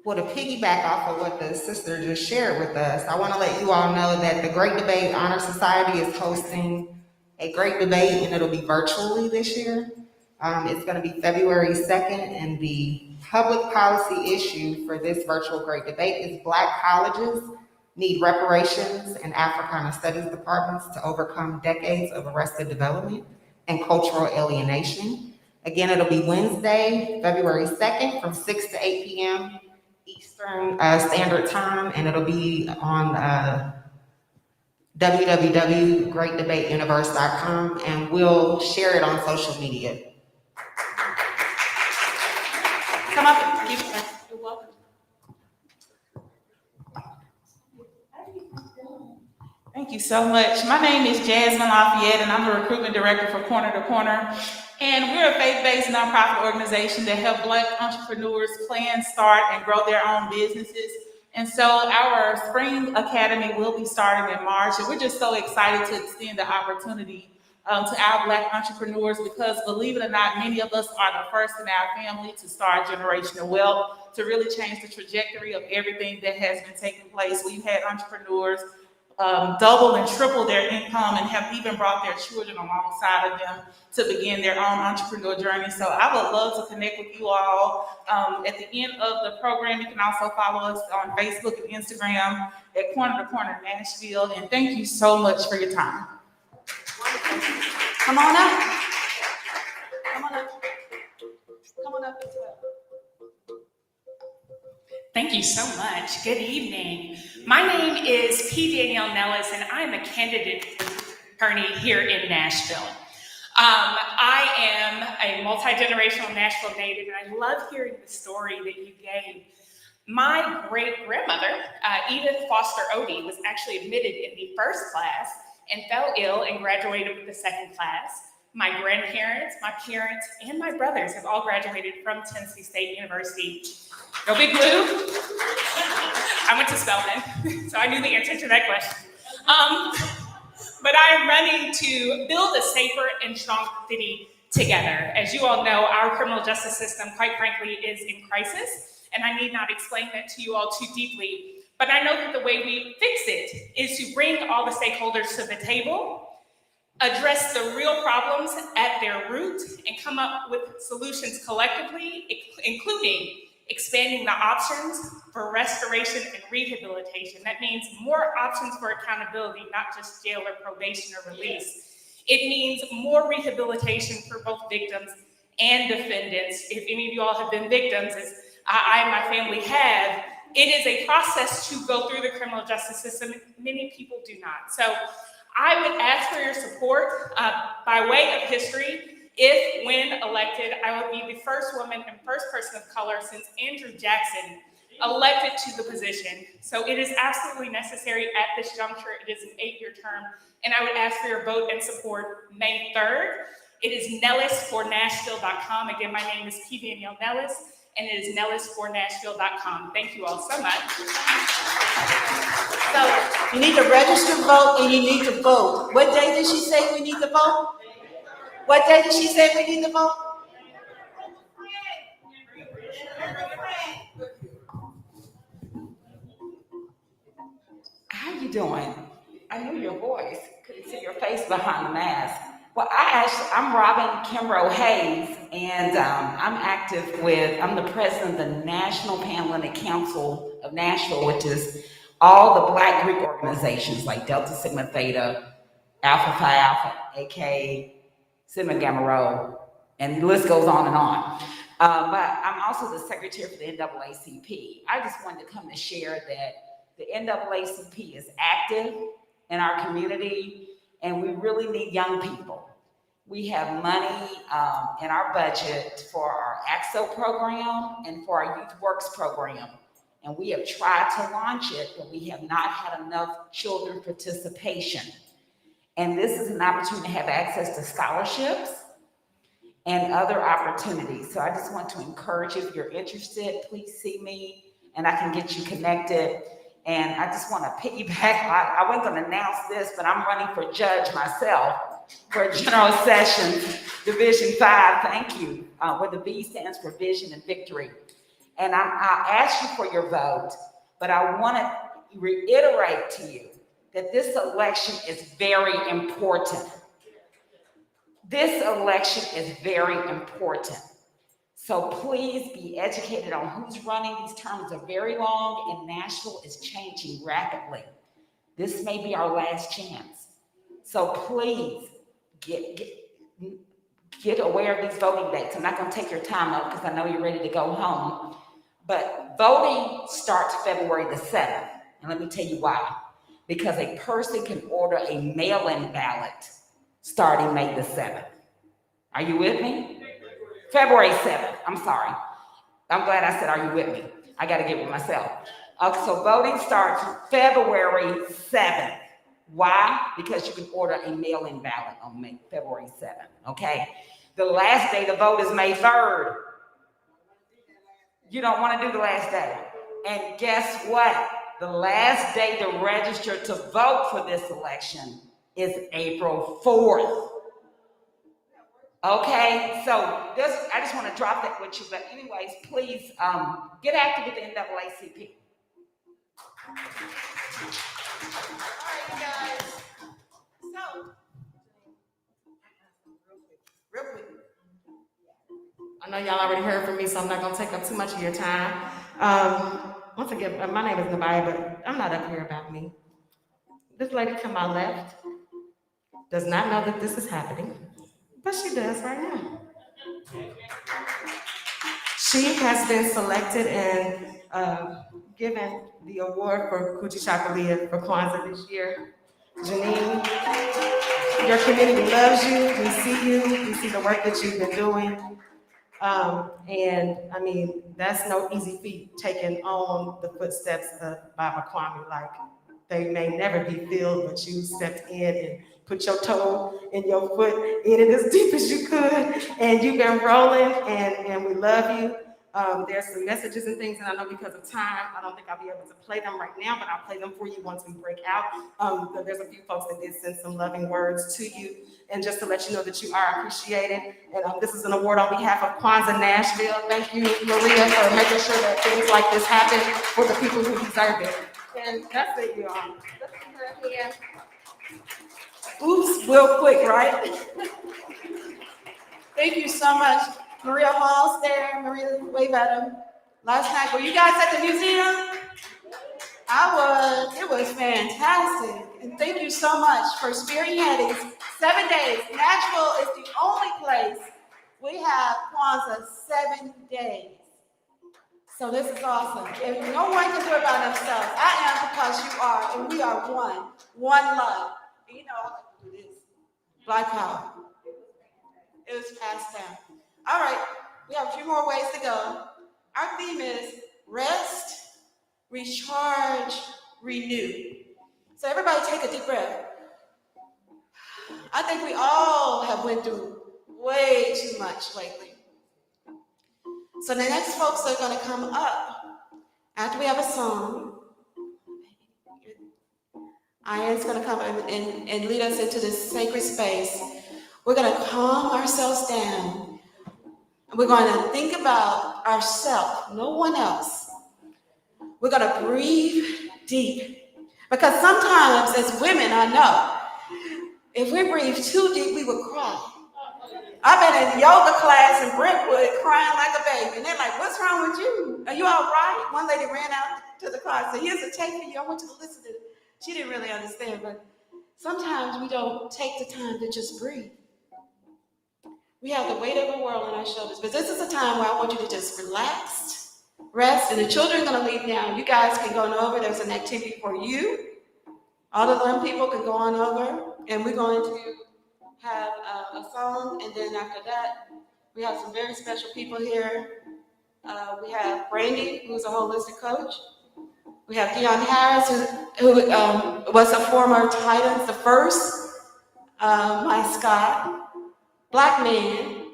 Well, to piggyback off of what the sister just shared with us, I want to let you all know that the Great Debate Honor Society is hosting a great debate, and it'll be virtually this year. It's going to be February 2nd, and the public policy issue for this virtual great debate is Black colleges need reparations and Africana Studies departments to overcome decades of arrested development and cultural alienation. Again, it'll be Wednesday, February 2nd from 6 to 8 p.m. Eastern Standard Time, and it'll be on www.greatdebateuniverse.com, and we'll share it on social media. Come up and keep it. You're welcome. Thank you so much. My name is Jasmine Lafayette, and I'm the recruitment director for Corner to Corner. And we're a faith-based nonprofit organization that help Black entrepreneurs plan, start, and grow their own businesses. And so our Spring Academy will be starting in March, and we're just so excited to extend the opportunity to our Black entrepreneurs, because believe it or not, many of us are the first in our family to start generational wealth, to really change the trajectory of everything that has been taking place. We've had entrepreneurs double and triple their income, and have even brought their children alongside of them to begin their own entrepreneur journey. So I would love to connect with you all. At the end of the program, you can also follow us on Facebook and Instagram at Corner to Corner Nashville. And thank you so much for your time. Come on up. Come on up. Come on up as well. Thank you so much. Good evening. My name is P. Danielle Nellis, and I'm a candidate attorney here in Nashville. I am a multi-generational Nashville native, and I love hearing the story that you gave. My great-grandmother, Edith Foster Odie, was actually admitted in the first class and fell ill and graduated with the second class. My grandparents, my parents, and my brothers have all graduated from Tennessee State University. Go Big Blue. I went to Spelman, so I knew the answer to that question. But I am running to build a safer and stronger city together. As you all know, our criminal justice system, quite frankly, is in crisis, and I need not explain that to you all too deeply. But I know that the way we fix it is to bring all the stakeholders to the table, address the real problems at their root, and come up with solutions collectively, including expanding the options for restoration and rehabilitation. That means more options for accountability, not just jail or probation or release. It means more rehabilitation for both victims and defendants. If any of you all have been victims, as I and my family have, it is a process to go through the criminal justice system. Many people do not. So I would ask for your support by way of history. If, when elected, I will be the first woman and first person of color since Andrew Jackson elected to the position. So it is absolutely necessary at this juncture. It is an 8-year term, and I would ask for your vote and support May 3rd. It is nellisfornashville.com. Again, my name is P. Danielle Nellis, and it is nellisfornashville.com. Thank you all so much. So you need to register to vote and you need to vote. What day did she say we need to vote? What day did she say we need to vote? How you doing? I knew your voice. Couldn't see your face behind the mask. Well, I'm Robin Kimbrough Hayes, and I'm the president of the National Panhellenic Council of Nashville, which is all the Black Greek organizations like Delta Sigma Theta, Alpha Phi Alpha, AK, Sigma Gamma Rho, and the list goes on and on. But I'm also the secretary for the NAACP. I just wanted to come to share that the NAACP is active in our community, and we really need young people. We have money in our budget for our AXO program and for our Youth Works program. And we have tried to launch it, but we have not had enough children participation. And this is an opportunity to have access to scholarships and other opportunities. So I just want to encourage you, if you're interested, please see me and I can get you connected. And I just want to piggyback. I wasn't going to announce this, but I'm running for judge myself for General Sessions, Division 5, thank you, where the V stands for Vision and Victory. And I'll ask you for your vote, but I want to reiterate to you that this election is very important. This election is very important. So please be educated on who's running. These terms are very long and Nashville is changing rapidly. This may be our last chance. So please get aware of these voting dates. I'm not going to take your time up because I know you're ready to go home. But voting starts February the 7th. And let me tell you why. Because a person can order a mail-in ballot starting May the 7th. Are you with me? February 7th. I'm sorry. I'm glad I said, are you with me? I got to get with myself. So voting starts February 7th. Why? Because you can order a mail-in ballot on February 7th, okay? The last day to vote is May 3rd. You don't want to do the last day. And guess what? The last day to register to vote for this election is April 4th. Okay, so I just want to drop that with you. But anyways, please get active with the NAACP. All right, you guys. So, real quick. I know y'all already heard from me, so I'm not going to take up too much of your time. Once again, my name is Nabaya, but I'm not up here about me. This lady to my left does not know that this is happening, but she does right now. She has been selected and given the award for Kujichagulia for Kwanzaa this year. Janine, your community loves you. We see you. We see the work that you've been doing. And I mean, that's no easy feat, taking on the footsteps of Baba Kwame. Like, they may never be filled, but you stepped in and put your toe and your foot in it as deep as you could, and you've been rolling, and we love you. There's some messages and things, and I know because of time, I don't think I'll be able to play them right now, but I'll play them for you once we break out. There's a few folks that did send some loving words to you, and just to let you know that you are appreciated. And this is an award on behalf of Kwanzaa Nashville. Thank you, Maria, for making sure that things like this happen for the people who deserve it. And that's it, you all. Here. Oops, real quick, right? Thank you so much. Maria Hall's there. Maria, wave at him. Last night, were you guys at the museum? I was. It was fantastic. And thank you so much for spearheading 7 days. Nashville is the only place we have Kwanzaa 7 days. So this is awesome. If no one can do it by themselves, I am because you are, and we are one. One love. And you know, I like to do this. Black power. It was passed down. All right, we have a few more ways to go. Our theme is rest, recharge, renew. So everybody take a deep breath. I think we all have went through way too much lately. So the next folks are going to come up after we have a song. Ian's going to come and lead us into this sacred space. We're going to calm ourselves down. We're going to think about ourselves, no one else. We're going to breathe deep. Because sometimes as women, I know, if we breathe too deep, we would cry. I've been in yoga class in Brentwood crying like a baby. And they're like, what's wrong with you? Are you all right? One lady ran out to the car and said, here's a tape for you. I want you to listen to it. She didn't really understand, but sometimes we don't take the time to just breathe. We have the weight of the world on our shoulders, but this is a time where I want you to just relax, rest, and the children are going to leave now. You guys can go on over. There's an activity for you. All the young people can go on over, and we're going to have a song, and then after that, we have some very special people here. We have Brandy, who's a holistic coach. We have Dion Harris, who was a former Titan, the first mascot, black man,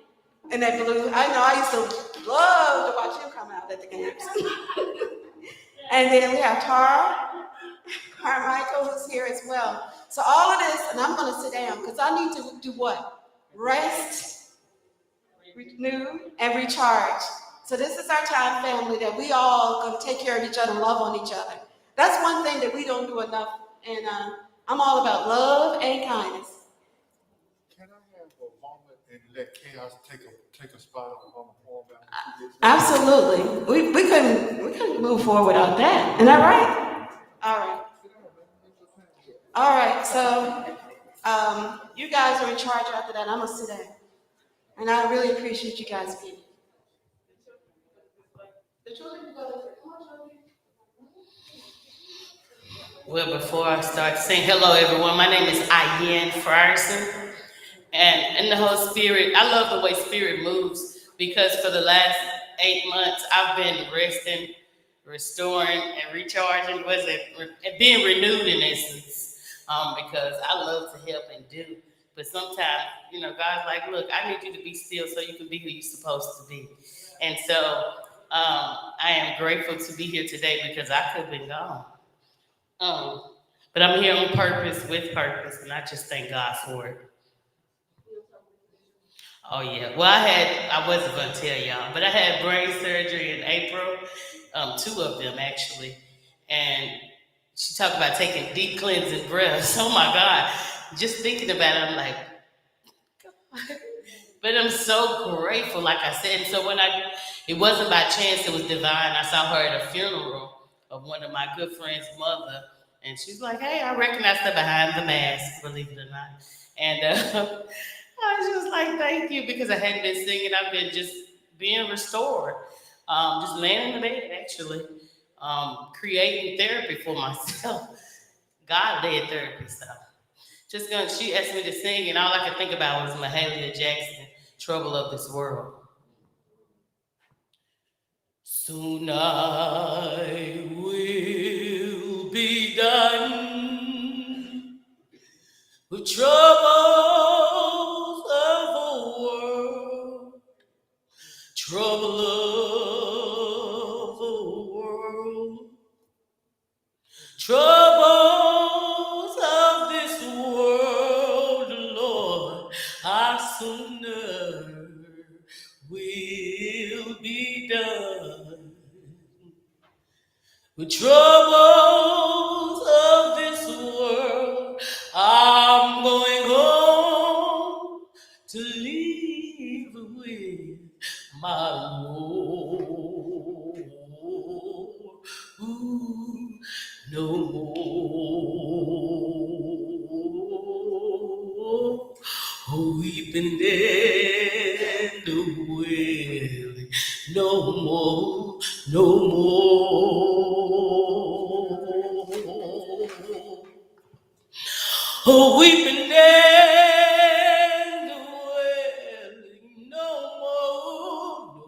in that blue. I know I used to love to watch him come out at the games. And then we have Tara Carmichael, who's here as well. So all of this, and I'm going to sit down because I need to do what? Rest, renew, and recharge. So this is our time, family, that we all going to take care of each other and love on each other. That's one thing that we don't do enough, and I'm all about love and kindness. Can I have a moment and let chaos take a spot on the floor? Absolutely. We couldn't move forward without that. Isn't that right? All right. All right, so you guys are in charge after that. I'm going to sit down. And I really appreciate you guys being here. Well, before I start saying hello, everyone, my name is Ian Frierson. And in the whole spirit, I love the way spirit moves because for the last 8 months, I've been resting, restoring, and recharging, and being renewed in essence. Because I love to help and do. But sometimes, God's like, look, I need you to be still so you can be who you're supposed to be. And so I am grateful to be here today because I could have been gone. But I'm here on purpose, with purpose, and I just thank God for it. Oh, yeah. Well, I wasn't going to tell y'all, but I had brain surgery in April, 2 of them, actually. And she talked about taking deep cleansing breaths. Oh my God. Just thinking about it, I'm like, God. But I'm so grateful, like I said. And so it wasn't by chance, it was divine. I saw her at a funeral of one of my good friends' mother. And she's like, hey, I recognized her behind the mask, believe it or not. And I was just like, thank you, because I hadn't been singing. I've been just being restored. Just laying in the bed, actually. Creating therapy for myself. God-led therapy stuff. She asked me to sing, and all I could think about was Mahalia Jackson, Trouble of This World. Soon I will be done with troubles of the world, trouble of the world, troubles of this world, Lord, I sooner will be done with trouble weeping and the wailing, no more, no more. Oh, weeping and the wailing, no more,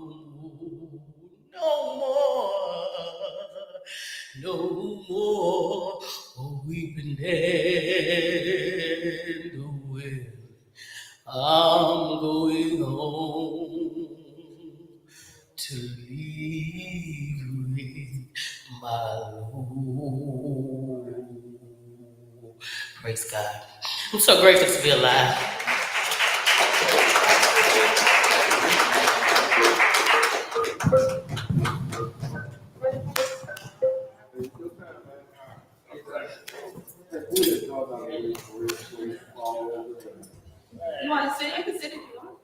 no more, no more. Oh, weeping and the wailing. I'm going home to leave with my Lord. Praise God. I'm so grateful to be alive. You want to sit? You can sit if you want.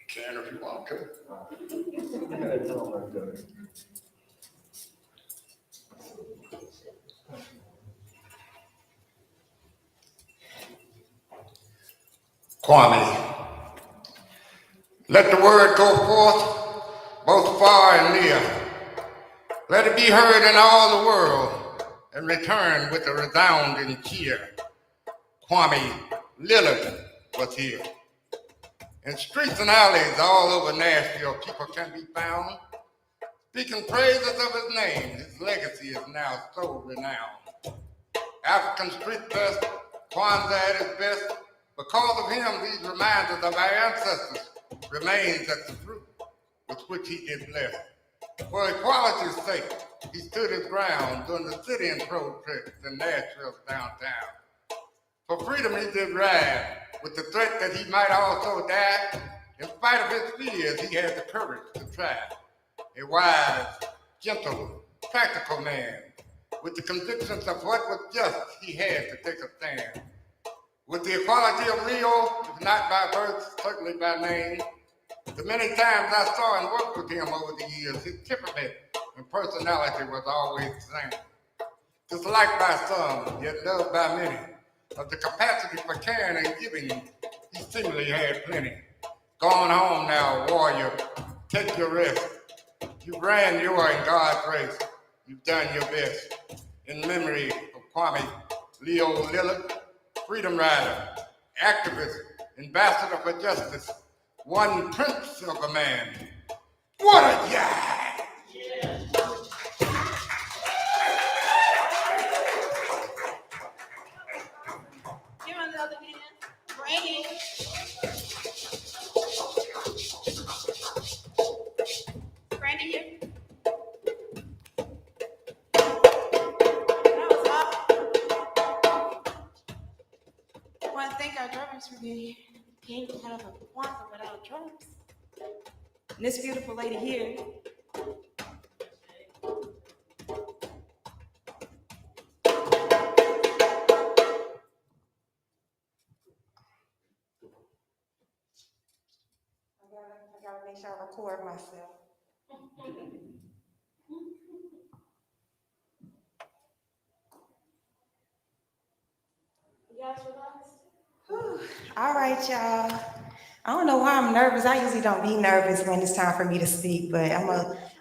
Can if you want to. Kwame, let the word go forth both far and near. Let it be heard in all the world and return with a resounding cheer. Kwame Lillard was here. In streets and alleys all over Nashville, people can be found speaking praises of his name. His legacy is now so renowned. African Street Fest, Kwanzaa at its best. Because of him, these reminders of our ancestors remains as the fruit with which he did bless. For equality's sake, he stood his ground during the sit-in road trips in Nashville's downtown. For freedom he did ride, with the threat that he might also die. In spite of his fears, he had the courage to try. A wise, gentle, practical man, with the convictions of what was just, he had to take a stand. With the equality of Rio, if not by birth, certainly by name, the many times I saw and worked with him over the years, his temperament and personality was always the same. Disliked by some, yet loved by many. Of the capacity for caring and giving, he seemingly had plenty. Gone home now, warrior, take your rest. You ran your in God's race. You've done your best. In memory of Kwame Leo Lillard, freedom rider, activist, ambassador for justice, one prince of a man. What a guy! Give him another hand. Brandy. Brandy here. That was awesome. I want to thank our drummers for being here. Can't have a Kwanzaa without drums. And this beautiful lady here. I gotta make sure I record myself. You guys relaxed? All right, y'all. I don't know why I'm nervous. I usually don't be nervous when it's time for me to speak, but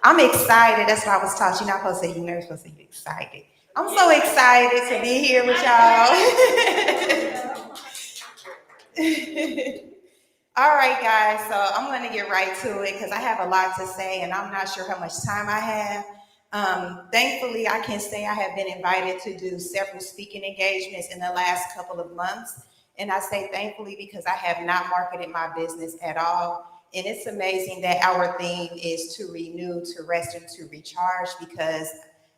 I'm excited. That's why I was taught you're not supposed to say you're nervous, you're supposed to say you're excited. I'm so excited to be here with y'all. All right, guys, so I'm going to get right to it because I have a lot to say and I'm not sure how much time I have. Thankfully, I can say I have been invited to do several speaking engagements in the last couple of months. And I say thankfully because I have not marketed my business at all. And it's amazing that our theme is to renew, to rest, and to recharge, because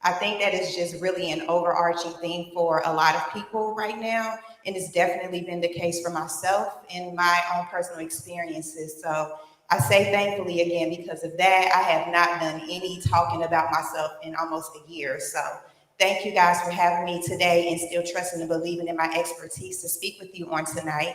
I think that is just really an overarching theme for a lot of people right now. And it's definitely been the case for myself in my own personal experiences. So I say thankfully again, because of that, I have not done any talking about myself in almost a year. So thank you guys for having me today and still trusting and believing in my expertise to speak with you on tonight.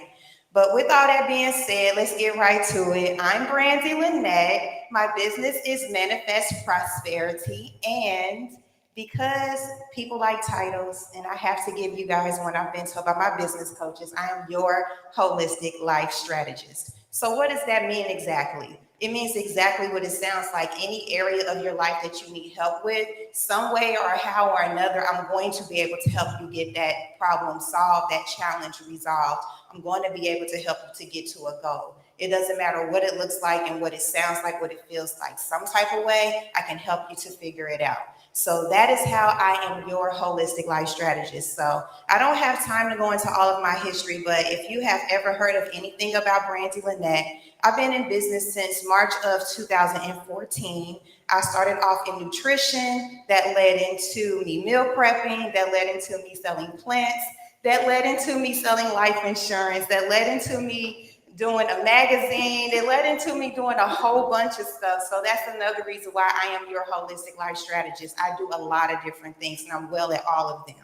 But with all that being said, let's get right to it. I'm Brandy Lynette, My business is Manifest Prosperity, and because people like titles, and I have to give you guys one I've been told by my business coaches, I am your holistic life strategist. So what does that mean exactly? It means exactly what it sounds like. Any area of your life that you need help with, some way or how or another, I'm going to be able to help you get that problem solved, that challenge resolved. I'm going to be able to help you to get to a goal. It doesn't matter what it looks like and what it sounds like, what it feels like. Some type of way, I can help you to figure it out. So that is how I am your holistic life strategist. So I don't have time to go into all of my history, but if you have ever heard of anything about Brandy Lynette, I've been in business since March of 2014. I started off in nutrition, that led into me meal prepping, that led into me selling plants, that led into me selling life insurance, that led into me doing a magazine, that led into me doing a whole bunch of stuff. So that's another reason why I am your holistic life strategist. I do a lot of different things and I'm well at all of them.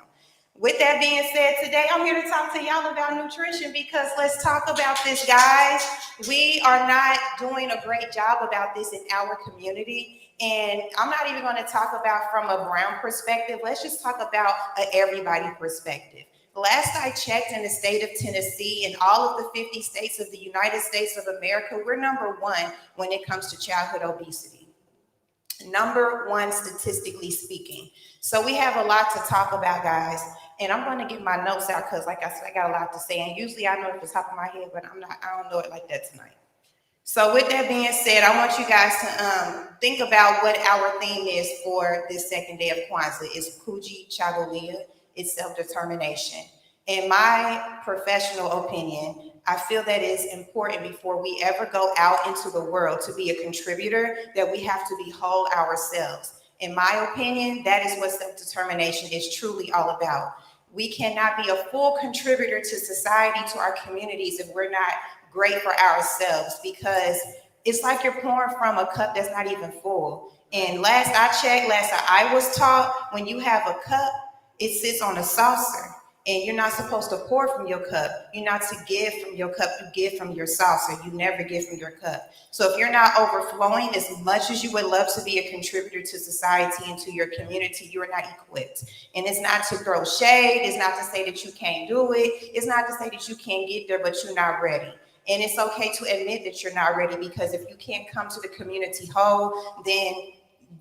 With that being said, today I'm here to talk to y'all about nutrition because let's talk about this, guys. We are not doing a great job about this in our community. And I'm not even going to talk about from a brown perspective. Let's just talk about an everybody perspective. Last I checked, in the state of Tennessee and all of the 50 states of the United States of America, we're number one when it comes to childhood obesity. Number one, statistically speaking. So we have a lot to talk about, guys. And I'm going to get my notes out because, like I said, I got a lot to say. And usually I know it at the top of my head, but I don't know it like that tonight. So with that being said, I want you guys to think about what our theme is for this second day of Kwanzaa. It's Kujichagulia. It's self-determination. In my professional opinion, I feel that it's important before we ever go out into the world to be a contributor that we have to be whole ourselves. In my opinion, that is what self-determination is truly all about. We cannot be a full contributor to society, to our communities, if we're not great for ourselves, because it's like you're pouring from a cup that's not even full. And last I checked, last I was taught, when you have a cup, it sits on a saucer, and you're not supposed to pour from your cup. You're not to give from your cup, you give from your saucer. You never give from your cup. So if you're not overflowing as much as you would love to be a contributor to society and to your community, you are not equipped. And it's not to throw shade. It's not to say that you can't do it. It's not to say that you can't get there, but you're not ready. And it's okay to admit that you're not ready, because if you can't come to the community whole, then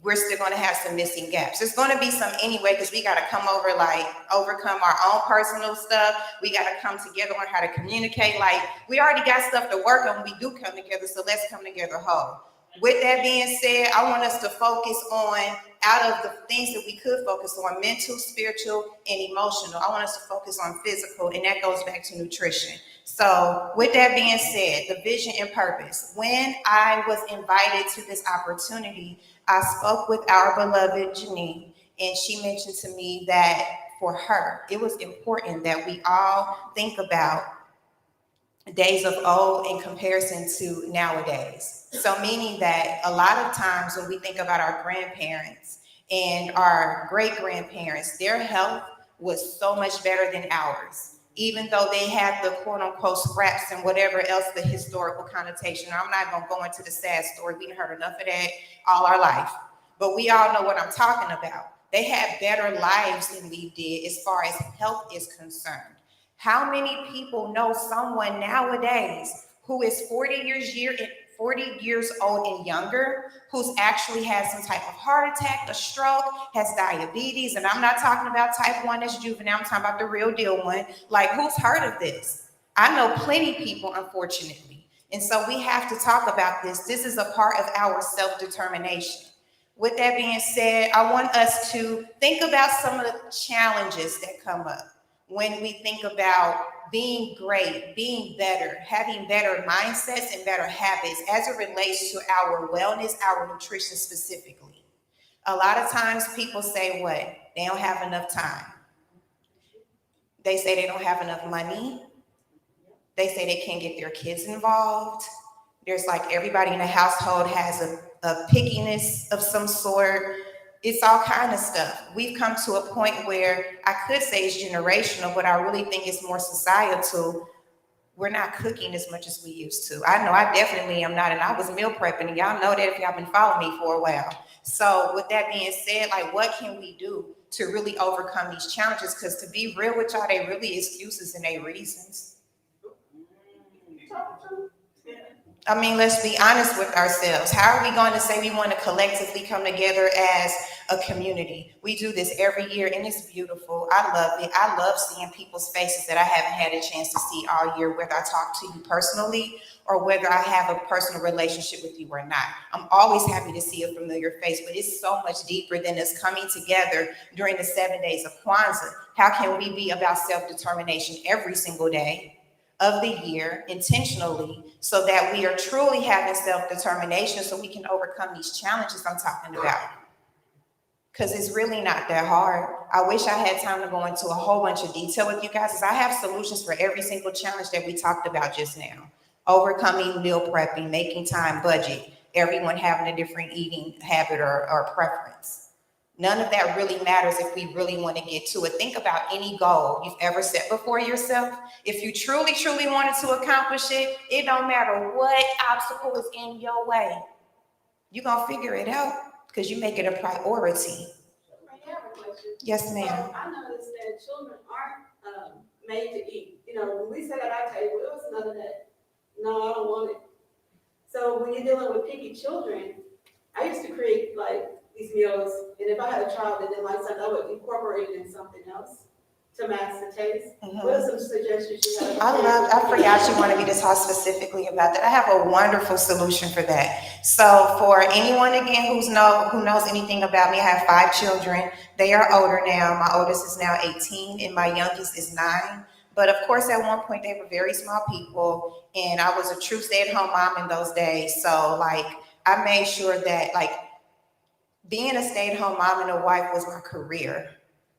we're still going to have some missing gaps. There's going to be some anyway, because we got to come over, like, overcome our own personal stuff. We got to come together on how to communicate. Like, we already got stuff to work on when we do come together, so let's come together whole. With that being said, I want us to focus on, out of the things that we could focus on, mental, spiritual, and emotional, I want us to focus on physical, and that goes back to nutrition. So with that being said, the vision and purpose. When I was invited to this opportunity, I spoke with our beloved Janine, and she mentioned to me that for her, it was important that we all think about days of old in comparison to nowadays. So meaning that a lot of times when we think about our grandparents and our great-grandparents, their health was so much better than ours, even though they had the quote-unquote scraps and whatever else, the historical connotation. I'm not going to go into the sad story. We've heard enough of that all our life. But we all know what I'm talking about. They had better lives than we did as far as health is concerned. How many people know someone nowadays who is 40 years old and younger, who's actually had some type of heart attack, a stroke, has diabetes? And I'm not talking about type 1 that's juvenile, I'm talking about the real deal one. Like, who's heard of this? I know plenty of people, unfortunately. And so we have to talk about this. This is a part of our self-determination. With that being said, I want us to think about some of the challenges that come up when we think about being great, being better, having better mindsets and better habits as it relates to our wellness, our nutrition specifically. A lot of times people say what? They don't have enough time. They say they don't have enough money. They say they can't get their kids involved. There's like everybody in the household has a pickiness of some sort. It's all kind of stuff. We've come to a point where I could say it's generational, but I really think it's more societal, we're not cooking as much as we used to. I know I definitely am not, and I was meal prepping, and y'all know that if y'all been following me for a while. So with that being said, like, what can we do to really overcome these challenges? Because to be real with y'all, they really excuses and they reasons. I mean, let's be honest with ourselves. How are we going to say we want to collectively come together as a community? We do this every year, and it's beautiful. I love it. I love seeing people's faces that I haven't had a chance to see all year, whether I talk to you personally or whether I have a personal relationship with you or not. I'm always happy to see a familiar face, but it's so much deeper than us coming together during the 7 days of Kwanzaa. How can we be about self-determination every single day of the year intentionally, so that we are truly having self-determination so we can overcome these challenges I'm talking about? Because it's really not that hard. I wish I had time to go into a whole bunch of detail with you guys, because I have solutions for every single challenge that we talked about just now. Overcoming meal prepping, making time, budget, everyone having a different eating habit or preference. None of that really matters if we really want to get to it. Think about any goal you've ever set before yourself. If you truly, truly wanted to accomplish it, it don't matter what obstacle is in your way. You're going to figure it out because you make it a priority. I have a question. Yes, ma'am. So I noticed that children aren't made to eat. You know, when we sat at our table, it was none of that. No, I don't want it. So when you're dealing with picky children, I used to create like these meals, and if I had a child that didn't like something, I would incorporate it in something else to match the taste. What are some suggestions you have? I forgot you wanted me to talk specifically about that. I have a wonderful solution for that. So for anyone again who knows anything about me, I have 5 children. They are older now. My oldest is now 18 and my youngest is 9. But of course, at one point they were very small people, and I was a true stay-at-home mom in those days. So like, I made sure that like being a stay-at-home mom and a wife was my career.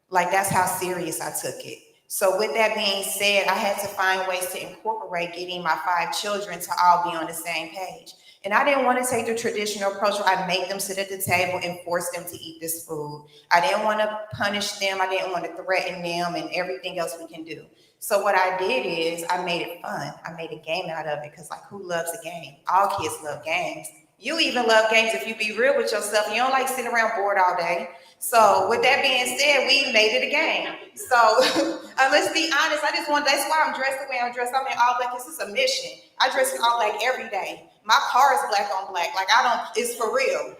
Like, that's how serious I took it. So with that being said, I had to find ways to incorporate getting my 5 children to all be on the same page. And I didn't want to take the traditional approach where I make them sit at the table and force them to eat this food. I didn't want to punish them. I didn't want to threaten them and everything else we can do. So what I did is I made it fun. I made a game out of it, because like, who loves a game? All kids love games. You even love games if you be real with yourself. You don't like sitting around bored all day. So with that being said, we made it a game. So let's be honest, that's why I'm dressed the way I'm dressed. I'm in all black. This is a mission. I dress in all black every day. My car is black on black. Like, it's for real.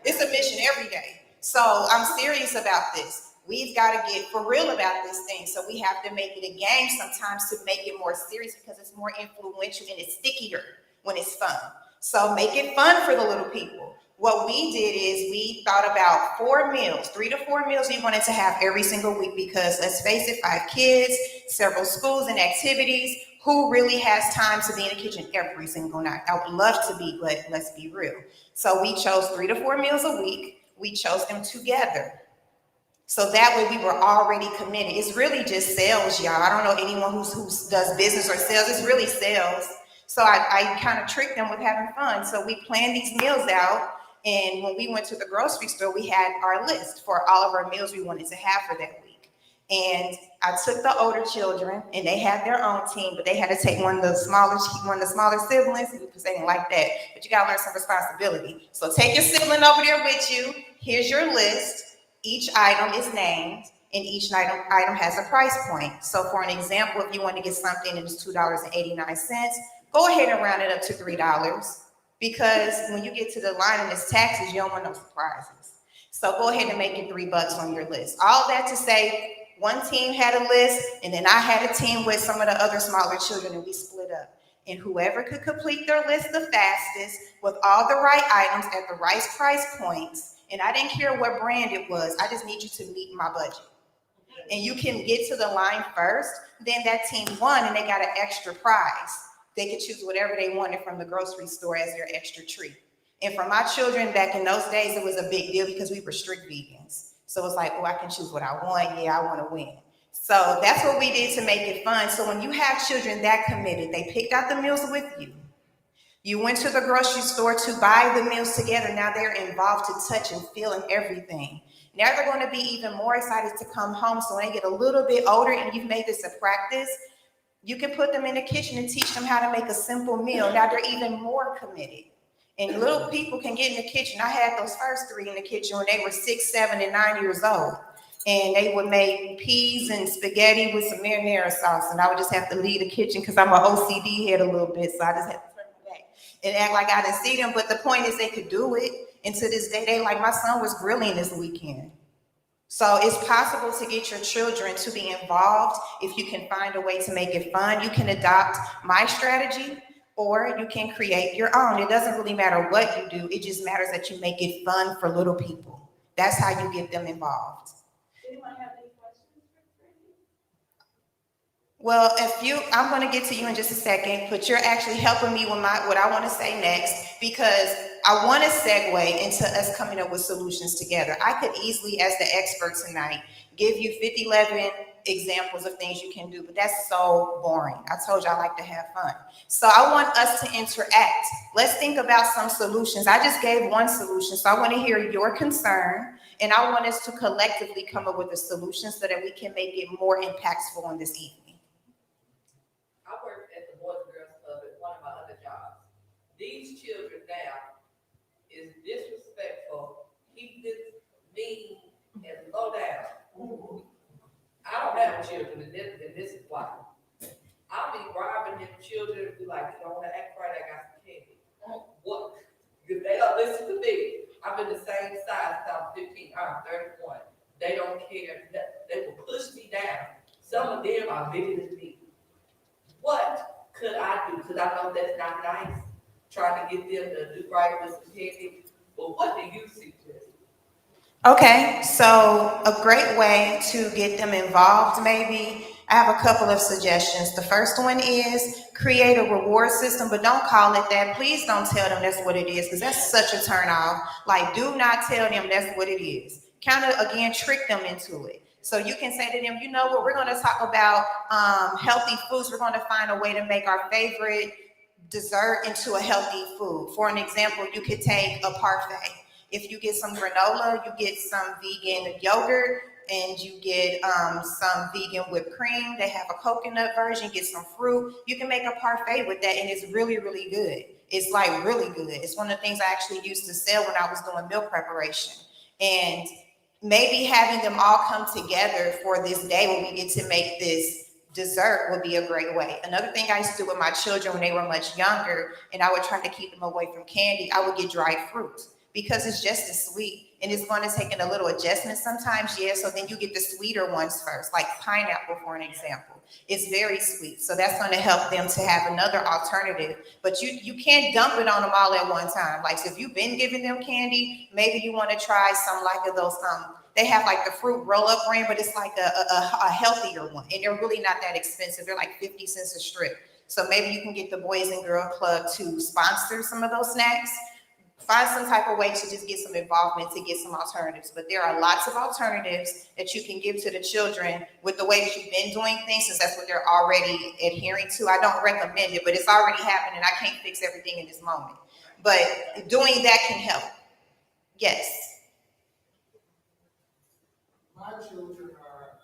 It's a mission every day. So I'm serious about this. We've got to get for real about this thing. So we have to make it a game sometimes to make it more serious, because it's more influential and it's stickier when it's fun. So make it fun for the little people. What we did is we thought about 4 meals, 3 to 4 meals we wanted to have every single week, because let's face it, 5 kids, several schools and activities. Who really has time to be in the kitchen every single night? I would love to be, but let's be real. So we chose 3 to 4 meals a week. We chose them together. So that way we were already committed. It's really just sales, y'all. I don't know anyone who does business or sales. It's really sales. So I kind of tricked them with having fun. So we planned these meals out. And when we went to the grocery store, we had our list for all of our meals we wanted to have for that week. And I took the older children, and they had their own team, but they had to take one of the smaller siblings, because they didn't like that. But you gotta learn some responsibility. So take your sibling over there with you. Here's your list. Each item is named, and each item has a price point. So for an example, if you want to get something and it's $2.89, go ahead and round it up to $3. Because when you get to the line and it's taxes, you don't want no surprises. So go ahead and make it $3 on your list. All that to say, one team had a list, and then I had a team with some of the other smaller children, and we split up. And whoever could complete their list the fastest with all the right items at the right price points, and I didn't care what brand it was, I just need you to meet my budget. And you can get to the line first, then that team won, and they got an extra prize. They could choose whatever they wanted from the grocery store as their extra treat. And for my children back in those days, it was a big deal because we were strict vegans. So it's like, oh, I can choose what I want. Yeah, I want to win. So that's what we did to make it fun. So when you have children that committed, they picked out the meals with you. You went to the grocery store to buy the meals together. Now they're involved to touch and feel and everything. Now they're going to be even more excited to come home. So when they get a little bit older and you've made this a practice, You can put them in the kitchen and teach them how to make a simple meal. Now they're even more committed. And little people can get in the kitchen. I had those first 3 in the kitchen when they were 6, 7, and 9 years old. And they would make peas and spaghetti with some marinara sauce. And I would just have to leave the kitchen because I'm an OCD head a little bit. So I just have to turn my back and act like I didn't see them. But the point is they could do it. And to this day, they like, my son was grilling this weekend. So it's possible to get your children to be involved if you can find a way to make it fun. You can adopt my strategy or you can create your own. It doesn't really matter what you do. It just matters that you make it fun for little people. That's how you get them involved. Anyone have any questions for Brandy? Well, I'm going to get to you in just a second, but you're actually helping me with what I want to say next, because I want to segue into us coming up with solutions together. I could easily, as the expert tonight, give you 11 examples of things you can do, but that's so boring. I told you I like to have fun. So I want us to interact. Let's think about some solutions. I just gave one solution, so I want to hear your concern, and I want us to collectively come up with a solution so that we can make it more impactful on this evening. I worked at the Boys and Girls Club at one of my other jobs. These children now is disrespectful, keep this mean, and low down. I don't have children, and this is why. I'll be robbing them children and be like, you don't want to act right, I got some candy. What? If they don't listen to me, I've been the same size since I'm 15, I'm 31. They don't care. They will push me down. Some of them are bigger than me. What could I do? Because I know that's not nice, trying to get them to do right with some candy. But what do you suggest? Okay, so a great way to get them involved, maybe, I have a couple of suggestions. The first one is create a reward system, but don't call it that. Please don't tell them that's what it is, because that's such a turn off. Like, do not tell them that's what it is. Kind of, again, trick them into it. So you can say to them, you know what, we're going to talk about healthy foods. We're going to find a way to make our favorite dessert into a healthy food. For an example, you could take a parfait. If you get some granola, you get some vegan yogurt, and you get some vegan whipped cream. They have a coconut version, get some fruit. You can make a parfait with that, and it's really, really good. It's like really good. It's one of the things I actually used to sell when I was doing milk preparation. And maybe having them all come together for this day when we get to make this dessert would be a great way. Another thing I used to do with my children when they were much younger, and I would try to keep them away from candy, I would get dried fruit, because it's just as sweet, and it's going to take a little adjustment sometimes, yeah, so then you get the sweeter ones first, like pineapple, for an example. It's very sweet, so that's going to help them to have another alternative, but you can't dump it on them all at one time. Like, so if you've been giving them candy, maybe you want to try some like of those, they have like the fruit roll-up brand, but it's like a healthier one, and they're really not that expensive. They're like 50 cents a strip. So maybe you can get the Boys and Girl Club to sponsor some of those snacks. Find some type of way to just get some involvement, to get some alternatives. But there are lots of alternatives that you can give to the children with the way that you've been doing things, since that's what they're already adhering to. I don't recommend it, but it's already happening. I can't fix everything in this moment. But doing that can help. Yes. My children are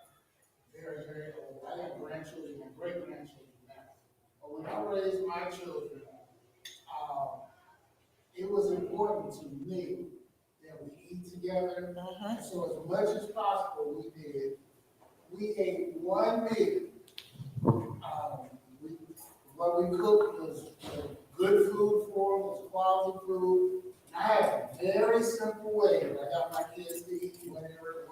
very, very old. I have grandchildren and great-grandchildren now. But when I raised my children, it was important to me that we eat together. So as much as possible we did. We ate one meal. What we cooked was good food for them, was quality food. I have a very simple way that I got my kids to eat whenever.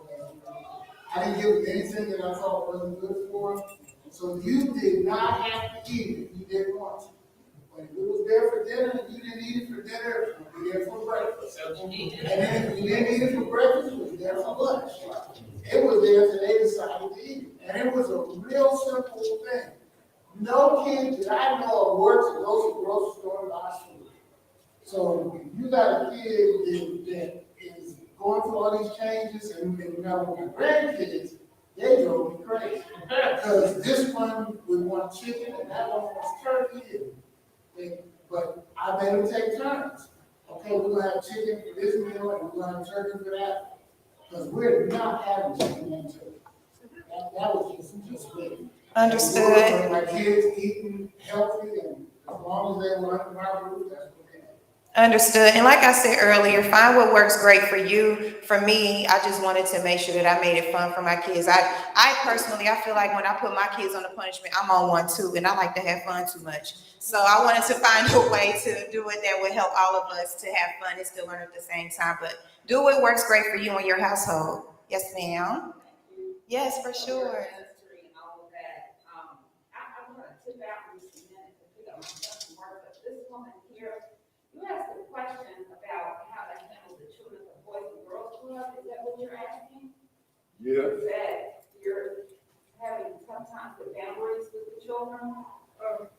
I didn't give them anything that I thought wasn't good for them. So you did not have to eat it if you didn't want to. When it was there for dinner and you didn't eat it for dinner, it would be there for breakfast. And then if you didn't eat it for breakfast, it was there for lunch. It was there until they decided to eat it. And it was a real simple thing. No kid that I know of works and goes to the grocery store and buys food. So if you got a kid that is going through all these changes, and now with my grandkids, they drove me crazy. Because this one would want chicken and that one wants turkey. But I made them take turns. Okay, we're going to have chicken for this meal and we're going to have turkey for that. Because we're not having chicken and turkey. That was just weird. Understood. My kids eating healthy, and as long as they were under my roof, that's what they had. Understood. And like I said earlier, find what works great for you. For me, I just wanted to make sure that I made it fun for my kids. I personally, I feel like when I put my kids on the punishment, I'm on one too, and I like to have fun too much. So I wanted to find a way to do it that would help all of us to have fun and still learn at the same time. But do what works great for you and your household. Yes, ma'am. Yes, for sure. You asked a question about how to handle the children of Boys and Girls Club. Is that what you're asking? Yes. That you're having tough times with boundaries with the children? Or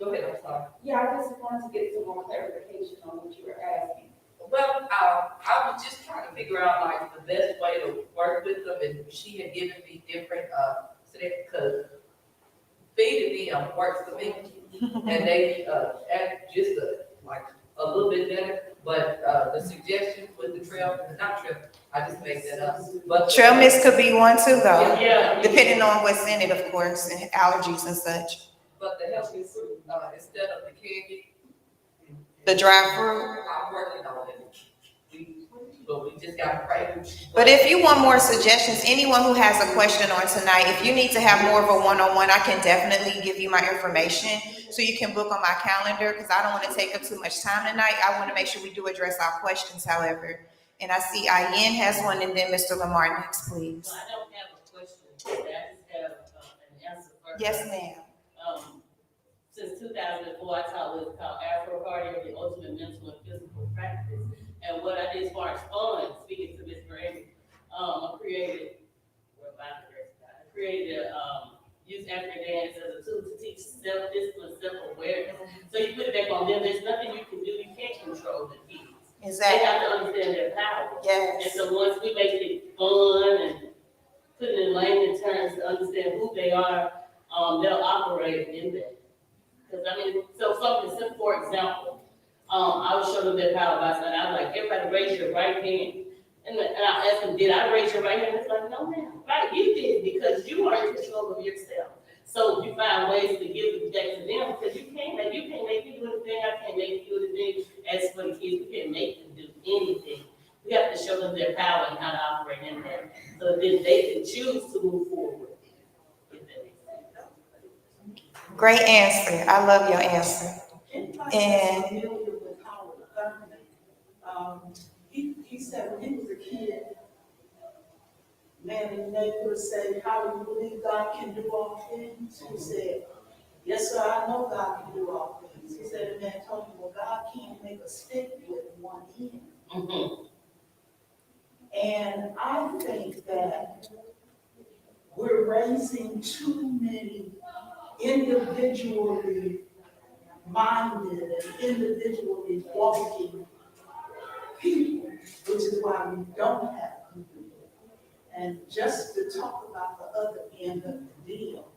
go ahead, I'm sorry. Yeah, I just wanted to get some more clarification on what you were asking. Well, I was just trying to figure out like the best way to work with them, and she had given me different, because feeding them works for me, and they act just like a little bit better. But the suggestions with the trail, not trail, I just made that up. But Trail mix could be one too, though. Yeah. Depending on what's in it, of course, and allergies and such. But the healthy fruit, instead of the candy, The dry fruit. I'm working on it. But we just gotta pray. But if you want more suggestions, anyone who has a question on tonight, if you need to have more of a one-on-one, I can definitely give you my information so you can book on my calendar, because I don't want to take up too much time tonight. I want to make sure we do address our questions, however. And I see Ian has one, and then Mr. Lamar next, please. Well, I don't have a question, I just have an answer first. Yes, ma'am. Since 2004, I taught what's called Afro Cardio, the ultimate mental and physical practice. And what I did as far as fun, speaking to Ms. Graham, I created use African dance as a tool to teach self-discipline, self-awareness. So you put it back on them, there's nothing you can do, you can't control the kids. Exactly. They have to understand their power. Yes. And so once we make it fun and put it in layman terms to understand who they are, they'll operate in that. Because I mean, so something simple, for example, I would show them their power by saying, I was like, everybody raise your right hand. And I asked them, did I raise your right hand? It's like, no, ma'am. Right, you did, because you are in control of yourself. So you find ways to give it back to them, because you can't make me do anything. I can't make you do anything. As for the kids, we can't make them do anything. We have to show them their power and how to operate in that, so then they can choose to move forward. Great answer. I love your answer. And he said when he was a kid, man in the neighborhood said, how do you believe God can do all things? He said, yes, sir, I know God can do all things. He said, the man told him, well, God can't make a stick with one end. Mm-hmm. And I think that we're raising too many individually minded and individually walking people, which is why we don't have community. And just to talk about the other end of the deal,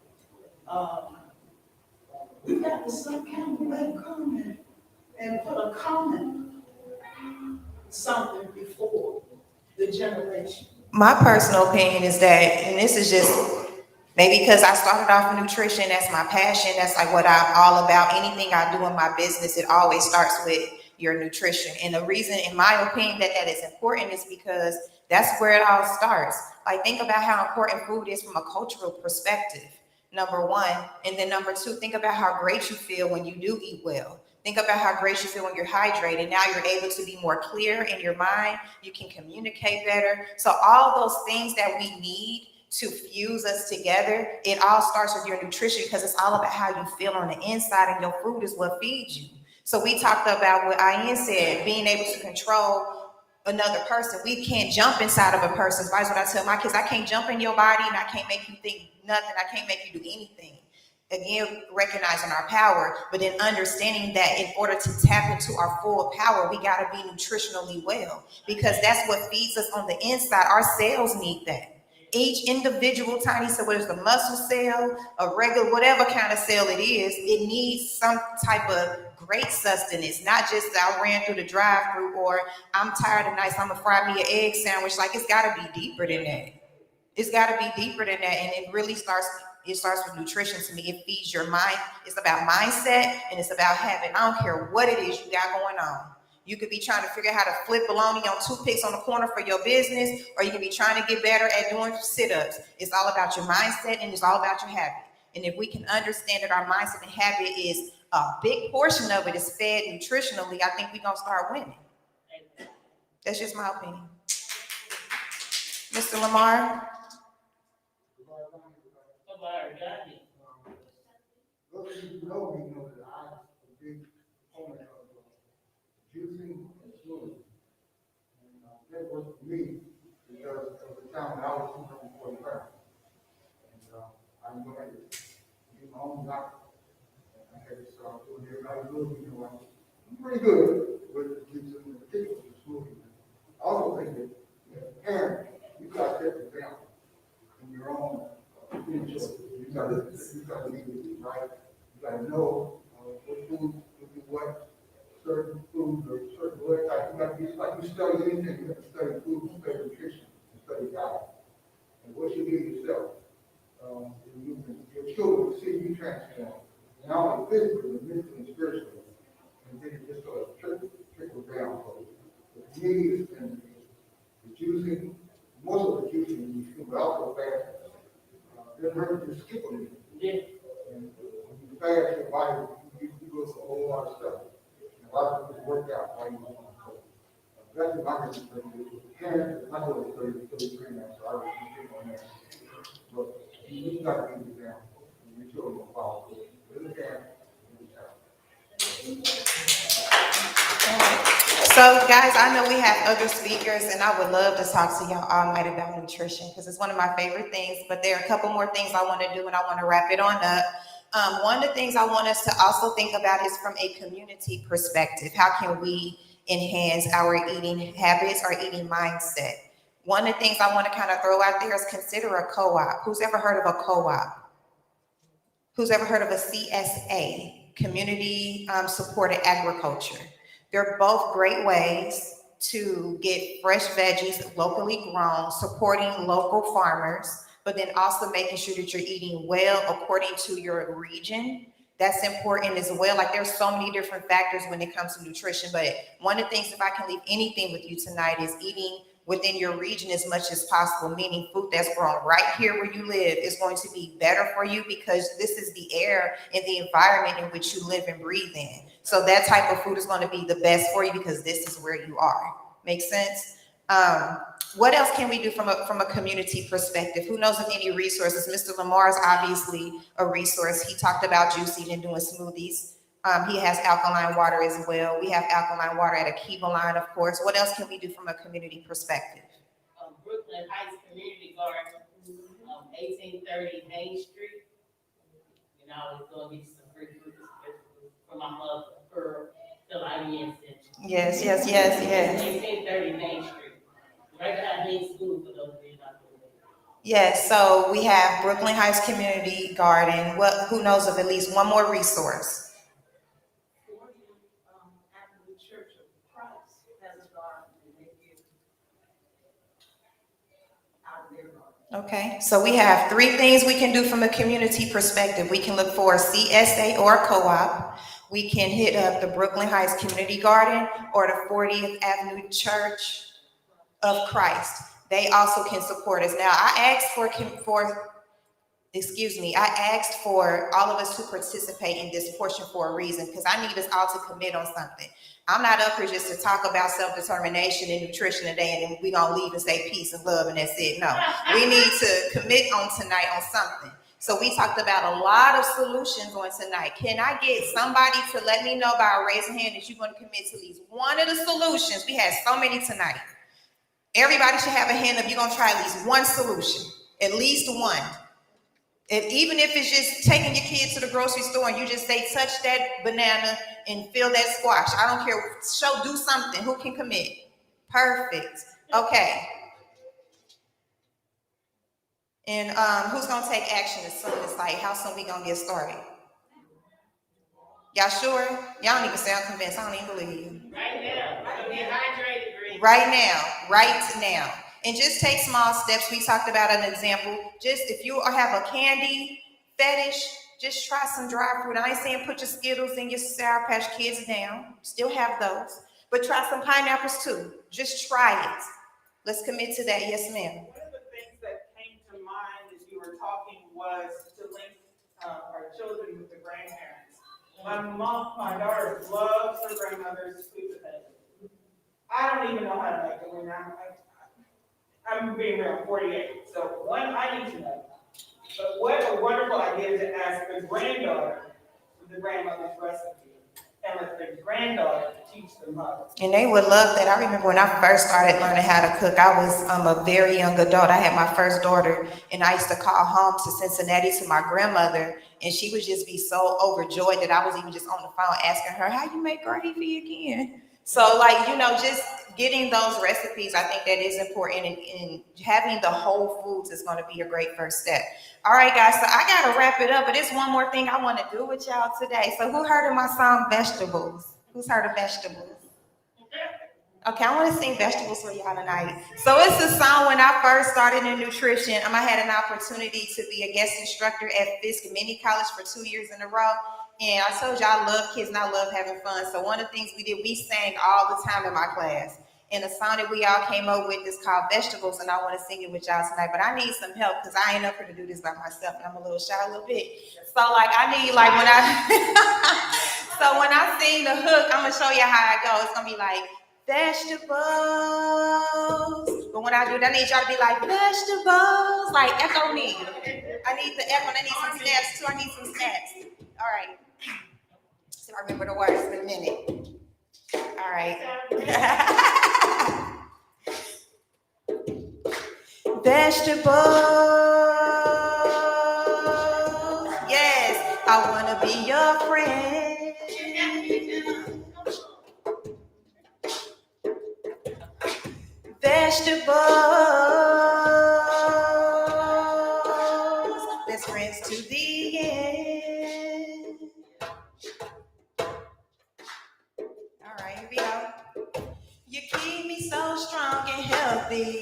we got to some kind of way come and put a comment something before the generation. my personal opinion is that, and this is just maybe because I started off in nutrition, that's my passion, that's like what I'm all about. Anything I do in my business, it always starts with your nutrition. And the reason, in my opinion, that is important is because that's where it all starts. Like, think about how important food is from a cultural perspective, number one. And then number two, think about how great you feel when you do eat well. Think about how great you feel when you're hydrated. Now you're able to be more clear in your mind. You can communicate better. So all those things that we need to fuse us together, it all starts with your nutrition, because it's all about how you feel on the inside, and your food is what feeds you. So we talked about what Ian said, being able to control another person. We can't jump inside of a person's body. That's what I tell my kids. I can't jump in your body, and I can't make you think nothing. I can't make you do anything. Again, recognizing our power, but then understanding that in order to tap into our full power, we got to be nutritionally well, because that's what feeds us on the inside. Our cells need that. Each individual tiny cell, whether it's a muscle cell, a regular, whatever kind of cell it is, it needs some type of great sustenance, not just I ran through the drive-thru, or I'm tired tonight, so I'm gonna fry me an egg sandwich. Like, it's gotta be deeper than that. It's gotta be deeper than that, and it really starts with nutrition to me. It feeds your mind. It's about mindset, and it's about habit. I don't care what it is you got going on. You could be trying to figure out how to flip bologna on toothpicks on the corner for your business, or you can be trying to get better at doing sit-ups. It's all about your mindset, and it's all about your habit. And if we can understand that our mindset and habit is a big portion of it is fed nutritionally, I think we're gonna start winning. That's just my opinion. Mr. Lamar? Those of you who know me know that I'm a big proponent of juicing and smoothing. And that worked for me because of the time when I was 240 pounds. And I wanted to be my own doctor. And I had to start doing it. I was doing, I'm pretty good with the juicing and particularly the smoothing. I also think that, as a parent, you got to set the example in your own food choices. You got to lead it right. You got to know what food, what certain foods or certain blood types. You got to be like you study anything. You have to study food, study nutrition, and study diet. And what you do yourself, your children will see you transform, not only physically, but mentally and spiritually. And then it just sort of trickles down. So for me, the juicing, most of the juicing you feel, but also fasting. It hurts to skip a little. And when you fast, your body, you go through a whole lot of stuff. And a lot of people work out while you're on. So that's what my recommendation is. Parents, my daughter is 33 now, so I would keep on that. But you just got to be the example. Your children will follow. But it's So guys, I know we have other speakers, and I would love to talk to y'all all night about nutrition because it's one of my favorite things, but there are a couple more things I want to do, and I want to wrap it on up. One of the things I want us to also think about is from a community perspective. How can we enhance our eating habits or eating mindset? One of the things I want to kind of throw out there is consider a co-op. Who's ever heard of a co-op? Who's ever heard of a CSA, Community Supported Agriculture? They're both great ways to get fresh veggies locally grown, supporting local farmers, but then also making sure that you're eating well according to your region. That's important as well. Like there's so many different factors when it comes to nutrition, but one of the things, if I can leave anything with you tonight, is eating within your region as much as possible, meaning food that's grown right here where you live is going to be better for you because this is the air and the environment in which you live and breathe in. So that type of food is going to be the best for you because this is where you are. Make sense? What else can we do from a community perspective? Who knows of any resources? Mr. Lamar is obviously a resource. He talked about juicing and doing smoothies. He has alkaline water as well. We have alkaline water at Akiva Line, of course. What else can we do from a community perspective? Brooklyn Heights Community Garden, 1830 Main Street. You know, it's going to be some free food for my mother, her Philadelphia Center. Yes. 1830 Main Street. Right behind Main School for those days. Yes, so we have Brooklyn Heights Community Garden. Who knows of at least one more resource? Okay, so we have three things we can do from a community perspective. We can look for a CSA or a co-op. We can hit up the Brooklyn Heights Community Garden or the 40th Avenue Church of Christ. They also can support us. Now, I asked for all of us to participate in this portion for a reason, because I need us all to commit on something. I'm not up here just to talk about self-determination and nutrition today, and then we're going to leave and say peace and love, and that's it. No, we need to commit on tonight on something. So we talked about a lot of solutions on tonight. Can I get somebody to let me know by a raise of hand that you're going to commit to at least one of the solutions? We had so many tonight. Everybody should have a hand up. You're going to try at least one solution, at least one. Even if it's just taking your kids to the grocery store and you just say, touch that banana and feel that squash. I don't care. Do something. Who can commit? Perfect. Okay. And who's going to take action as soon as, how soon we going to get started? Y'all sure? Y'all don't even sound convinced. I don't even believe you. Right now. Get hydrated, Green. Right now. And just take small steps. We talked about an example. Just if you have a candy fetish, just try some dry fruit. I ain't saying put your Skittles and your Sour Patch Kids down. Still have those. But try some pineapples too. Just try it. Let's commit to that. Yes, ma'am. One of the things that came to mind as you were talking was to link our children with the grandparents. My daughter loves her grandmother's sweet potatoes. I don't even know how to make them. I'm being real, I'm 48. So one, I need to know. But what a wonderful idea to ask the granddaughter for the grandmother's recipe and let the granddaughter teach the mother. And they would love that. I remember when I first started learning how to cook, I was a very young adult. I had my first daughter, and I used to call home to Cincinnati to my grandmother, and she would just be so overjoyed that I was even just on the phone asking her, how you make gravy again? So like, just getting those recipes, I think that is important, and having the whole foods is going to be a great first step. All right, guys, so I got to wrap it up, but there's one more thing I want to do with y'all today. So who heard of my song, Vegetables? Who's heard of Vegetables? Okay, I want to sing Vegetables for y'all tonight. So it's a song when I first started in nutrition. I had an opportunity to be a guest instructor at Fisk Community College for 2 years in a row. And I told you I love kids and I love having fun. So one of the things we did, we sang all the time in my class. And the song that we all came up with is called Vegetables, and I want to sing it with y'all tonight. But I need some help because I ain't up here to do this by myself, and I'm a little shy a little bit. So I need when when I sing the hook, I'm gonna show you how it goes. It's gonna be like vegetables. But when I do that, I need y'all to be like vegetables, like echo me. I need the echo. I need some snaps too. I need some snaps. All right. So I remember the words in a minute. All right. Vegetables. Yes, I want to be your friend. Vegetables. Best friends to the end. All right, here we go. You keep me so strong and healthy.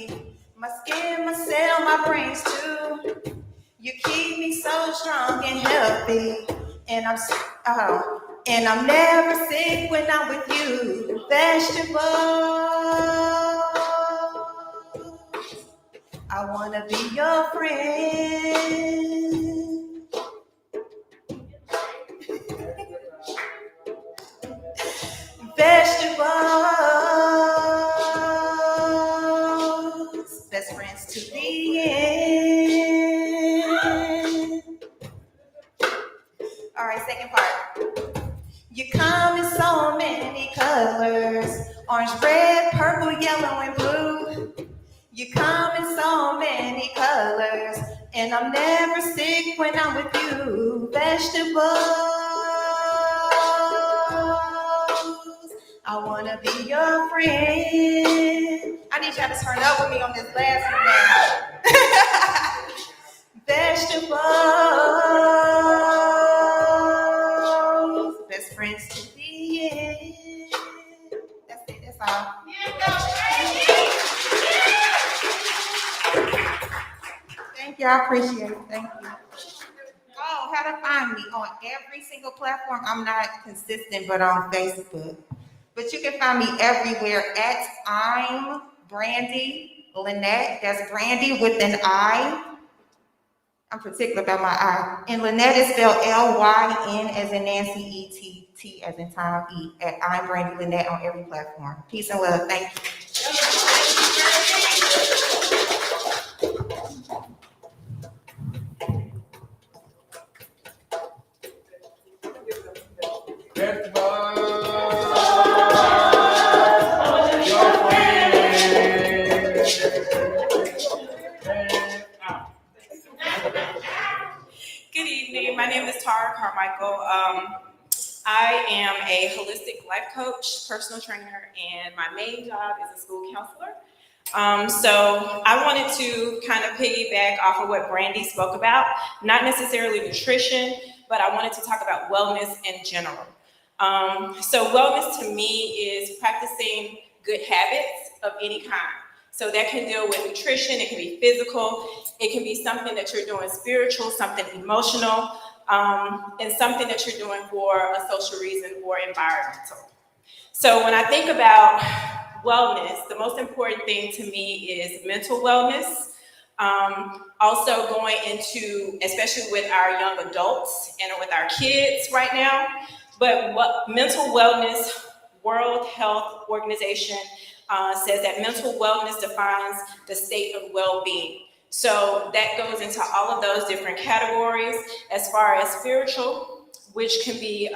My skin, my cell, my brains too. You keep me so strong and healthy. And I'm never sick when I'm with you. Vegetables. I wanna be your friend. Vegetables. Best friends to the end. All right, second part. You come in so many colors. Orange, red, purple, yellow, and blue. You come in so many colors. And I'm never sick when I'm with you. Vegetables. I wanna be your friend. I need y'all to turn up with me on this last one now. Vegetables. Best friends to the end. That's it, that's all. Thank you, I appreciate it. Thank you. Oh, how to find me on every single platform. I'm not consistent, but on Facebook. But you can find me everywhere at I'm Brandy Lynette. That's Brandy with an I. I'm particular about my I. And Lynette is spelled Lyn as in Nancy, E-T, T as in Tom, E. At I'm Brandy Lynette on every platform. Peace and love. Thank you. Good evening. My name is Tara Carmichael. I am a holistic life coach, personal trainer, and my main job is a school counselor. So I wanted to kind of piggyback off of what Brandy spoke about, not necessarily nutrition, but I wanted to talk about wellness in general. So wellness to me is practicing good habits of any kind. So that can deal with nutrition, it can be physical, it can be something that you're doing spiritual, something emotional, and something that you're doing for a social reason or environmental. So when I think about wellness, the most important thing to me is mental wellness. Also going into, especially with our young adults and with our kids right now, but what mental wellness, World Health Organization says that mental wellness defines the state of well-being. So that goes into all of those different categories. As far as spiritual, which can be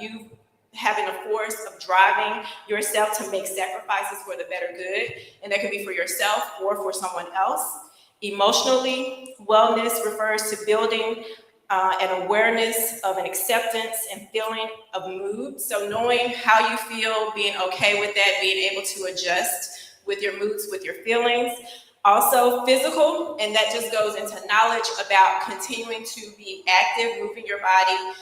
you having a force of driving yourself to make sacrifices for the better good, and that can be for yourself or for someone else. Emotionally, wellness refers to building an awareness of an acceptance and feeling of mood. So knowing how you feel, being okay with that, being able to adjust with your moods, with your feelings. Also physical, and that just goes into knowledge about continuing to be active, moving your body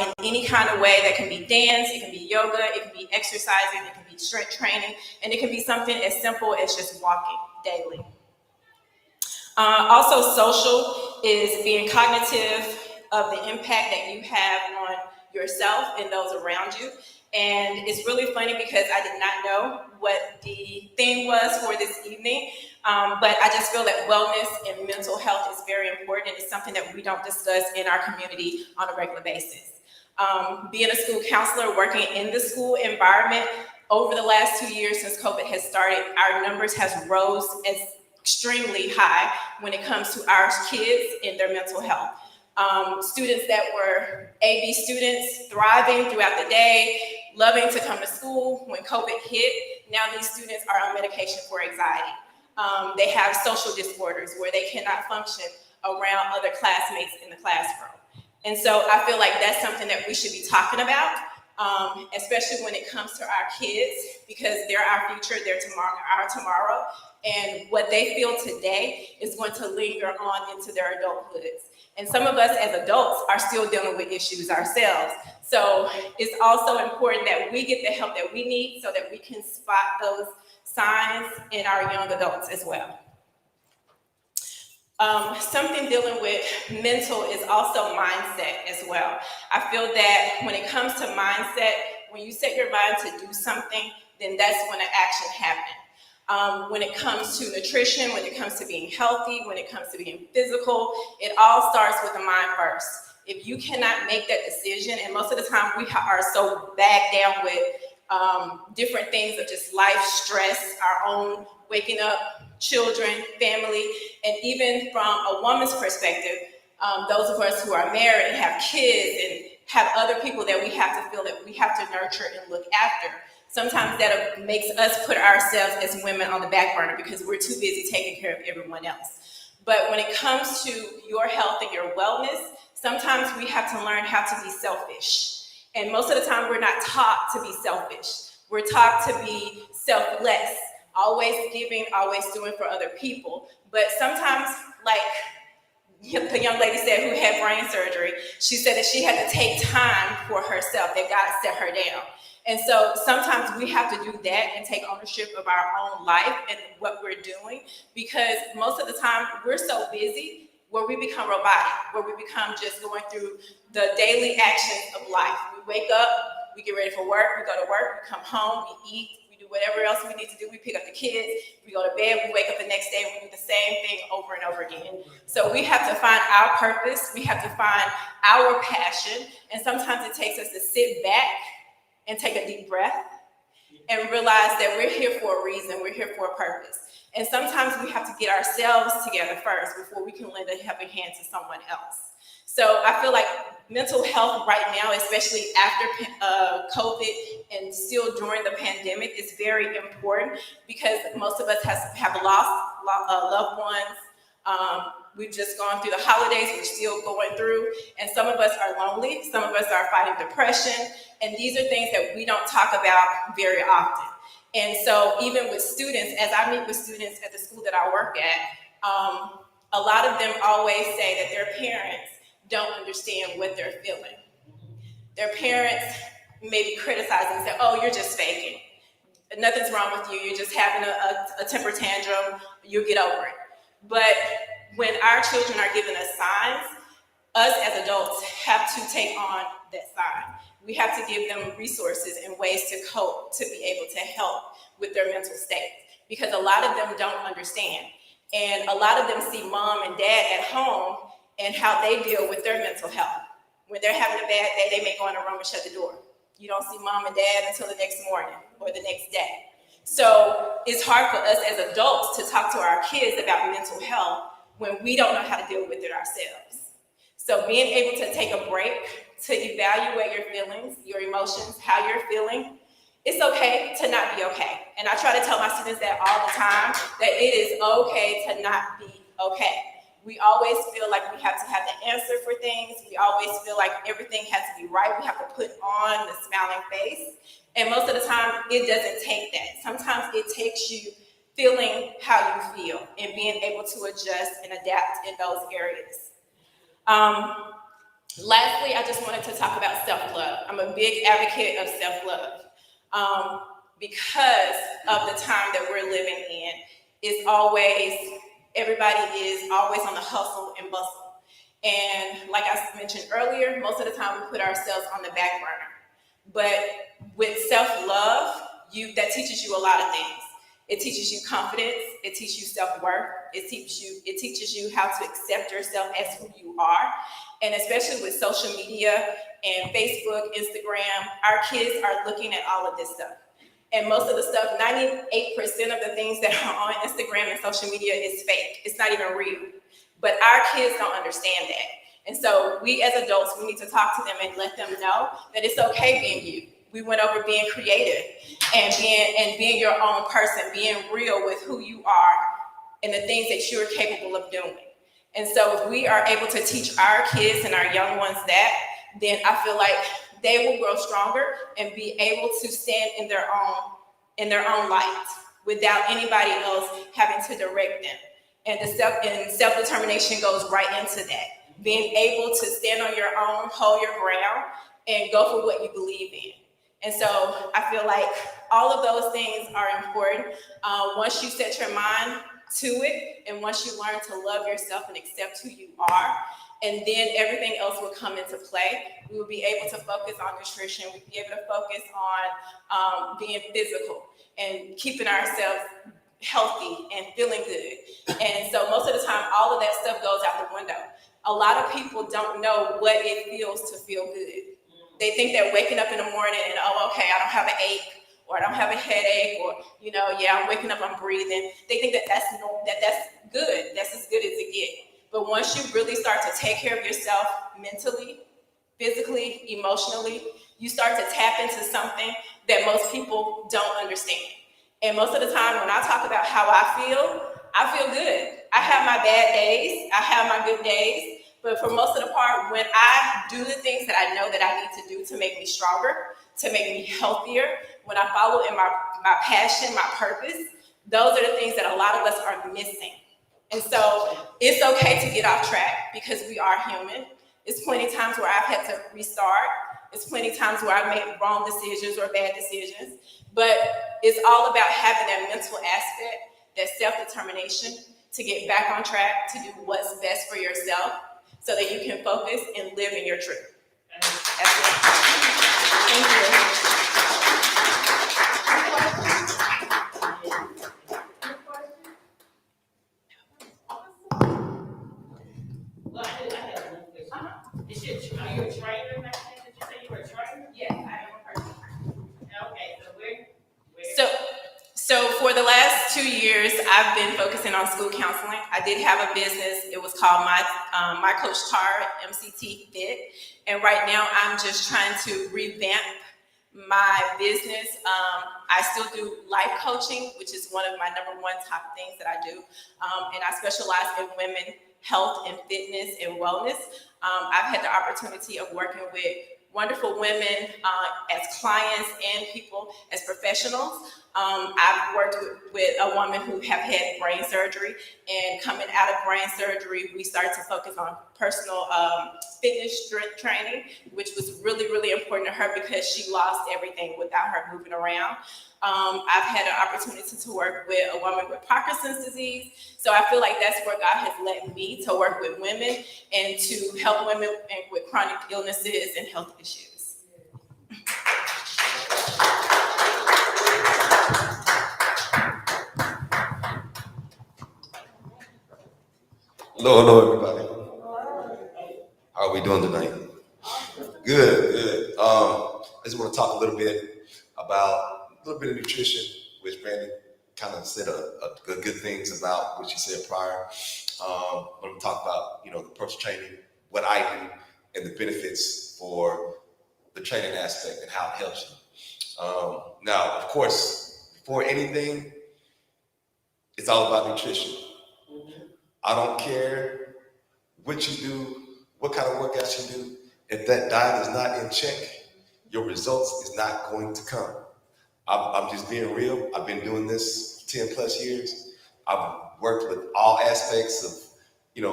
in any kind of way. That can be dance, it can be yoga, it can be exercising, it can be strength training, and it can be something as simple as just walking daily. Also social is being cognitive of the impact that you have on yourself and those around you. And it's really funny because I did not know what the theme was for this evening, but I just feel that wellness and mental health is very important, and it's something that we don't discuss in our community on a regular basis. Being a school counselor, working in the school environment, over the last 2 years since COVID has started, our numbers has rose as extremely high when it comes to our kids and their mental health. Students that were AB students, thriving throughout the day, loving to come to school. When COVID hit, now these students are on medication for anxiety. They have social disorders where they cannot function around other classmates in the classroom. And so I feel like that's something that we should be talking about, especially when it comes to our kids, because they're our future, they're our tomorrow. And what they feel today is going to linger on into their adulthoods. And some of us as adults are still dealing with issues ourselves. So it's also important that we get the help that we need so that we can spot those signs in our young adults as well. Something dealing with mental is also mindset as well. I feel that when it comes to mindset, when you set your mind to do something, then that's when an action happens. When it comes to nutrition, when it comes to being healthy, when it comes to being physical, it all starts with the mind first. If you cannot make that decision, and most of the time we are so bagged down with different things of just life stress, our own waking up, children, family, and even from a woman's perspective, those of us who are married and have kids and have other people that we have to feel that we have to nurture and look after. Sometimes that makes us put ourselves as women on the back burner because we're too busy taking care of everyone else. But when it comes to your health and your wellness, sometimes we have to learn how to be selfish. And most of the time we're not taught to be selfish. We're taught to be selfless, always giving, always doing for other people. But sometimes, like the young lady said who had brain surgery, she said that she had to take time for herself, that God set her down. And so sometimes we have to do that and take ownership of our own life and what we're doing, because most of the time we're so busy where we become robotic, where we become just going through the daily actions of life. We wake up, we get ready for work, we go to work, we come home, we eat, we do whatever else we need to do. We pick up the kids, we go to bed, we wake up the next day, and we do the same thing over and over again. So we have to find our purpose, we have to find our passion, and sometimes it takes us to sit back and take a deep breath and realize that we're here for a reason, we're here for a purpose. And sometimes we have to get ourselves together first before we can lend a helping hand to someone else. So I feel like mental health right now, especially after COVID and still during the pandemic, is very important because most of us have lost loved ones. We've just gone through the holidays, we're still going through, and some of us are lonely, some of us are fighting depression, and these are things that we don't talk about very often. And so even with students, as I meet with students at the school that I work at, a lot of them always say that their parents don't understand what they're feeling. Their parents maybe criticize and say, oh, you're just faking. Nothing's wrong with you. You're just having a temper tantrum. You'll get over it. But when our children are giving us signs, us as adults have to take on that sign. We have to give them resources and ways to cope, to be able to help with their mental state. Because a lot of them don't understand. And a lot of them see mom and dad at home and how they deal with their mental health. When they're having a bad day, they may go in a room and shut the door. You don't see mom and dad until the next morning or the next day. So it's hard for us as adults to talk to our kids about mental health when we don't know how to deal with it ourselves. So being able to take a break, to evaluate your feelings, your emotions, how you're feeling, it's okay to not be okay. And I try to tell my students that all the time, that it is okay to not be okay. We always feel like we have to have the answer for things. We always feel like everything has to be right. We have to put on the smiling face. And most of the time, it doesn't take that. Sometimes it takes you feeling how you feel and being able to adjust and adapt in those areas. Lastly, I just wanted to talk about self-love. I'm a big advocate of self-love. Because of the time that we're living in, everybody is always on the hustle and bustle. And like I mentioned earlier, most of the time we put ourselves on the back burner. But with self-love, that teaches you a lot of things. It teaches you confidence, it teaches you self-worth, it teaches you how to accept yourself as who you are. And especially with social media and Facebook, Instagram, our kids are looking at all of this stuff. And most of the stuff, 98% of the things that are on Instagram and social media is fake. It's not even real. But our kids don't understand that. And so we as adults, we need to talk to them and let them know that it's okay being you. We went over being creative and being your own person, being real with who you are and the things that you're capable of doing. And so if we are able to teach our kids and our young ones that, then I feel like they will grow stronger and be able to stand in their own light without anybody else having to direct them. And self-determination goes right into that. Being able to stand on your own, hold your ground, and go for what you believe in. And so I feel like all of those things are important. Once you set your mind to it, and once you learn to love yourself and accept who you are, and then everything else will come into play. We will be able to focus on nutrition. We'll be able to focus on being physical and keeping ourselves healthy and feeling good. And so most of the time, all of that stuff goes out the window. A lot of people don't know what it feels to feel good. They think that waking up in the morning and, oh, okay, I don't have an ache, or I don't have a headache, or, I'm waking up, I'm breathing. They think that's good. That's as good as it gets. But once you really start to take care of yourself mentally, physically, emotionally, you start to tap into something that most people don't understand. And most of the time when I talk about how I feel good. I have my bad days, I have my good days, but for most of the part, when I do the things that I know that I need to do to make me stronger, to make me healthier, when I follow in my passion, my purpose, those are the things that a lot of us are missing. And so it's okay to get off track because we are human. It's plenty of times where I've had to restart. It's plenty of times where I've made wrong decisions or bad decisions. But it's all about having that mental aspect, that self-determination to get back on track, to do what's best for yourself so that you can focus and live in your truth. That's it. Thank you. Are you a trainer? Did you say you were a trainer? Yes, I am a person. Okay, so where? So for the last 2 years, I've been focusing on school counseling. I did have a business. It was called My Coach Tara, MCT Fit. And right now, I'm just trying to revamp my business. I still do life coaching, which is one of my #1 top things that I do. And I specialize in women health and fitness and wellness. I've had the opportunity of working with wonderful women as clients and people as professionals. I've worked with a woman who have had brain surgery, and coming out of brain surgery, we started to focus on personal fitness strength training, which was really, really important to her because she lost everything without her moving around. I've had an opportunity to work with a woman with Parkinson's disease. So I feel like that's where God has led me to work with women and to help women with chronic illnesses and health issues. Hello, everybody. How are we doing tonight? Good. I just want to talk a little bit about a little bit of nutrition, which Brandy kind of said good things about what she said prior. I'm going to talk about, the personal training, what I do, and the benefits for the training aspect and how it helps you. Now, of course, before anything, it's all about nutrition. I don't care what you do, what kind of workouts you do. If that diet is not in check, your results is not going to come. I'm just being real. I've been doing this 10 plus years. I've worked with all aspects of,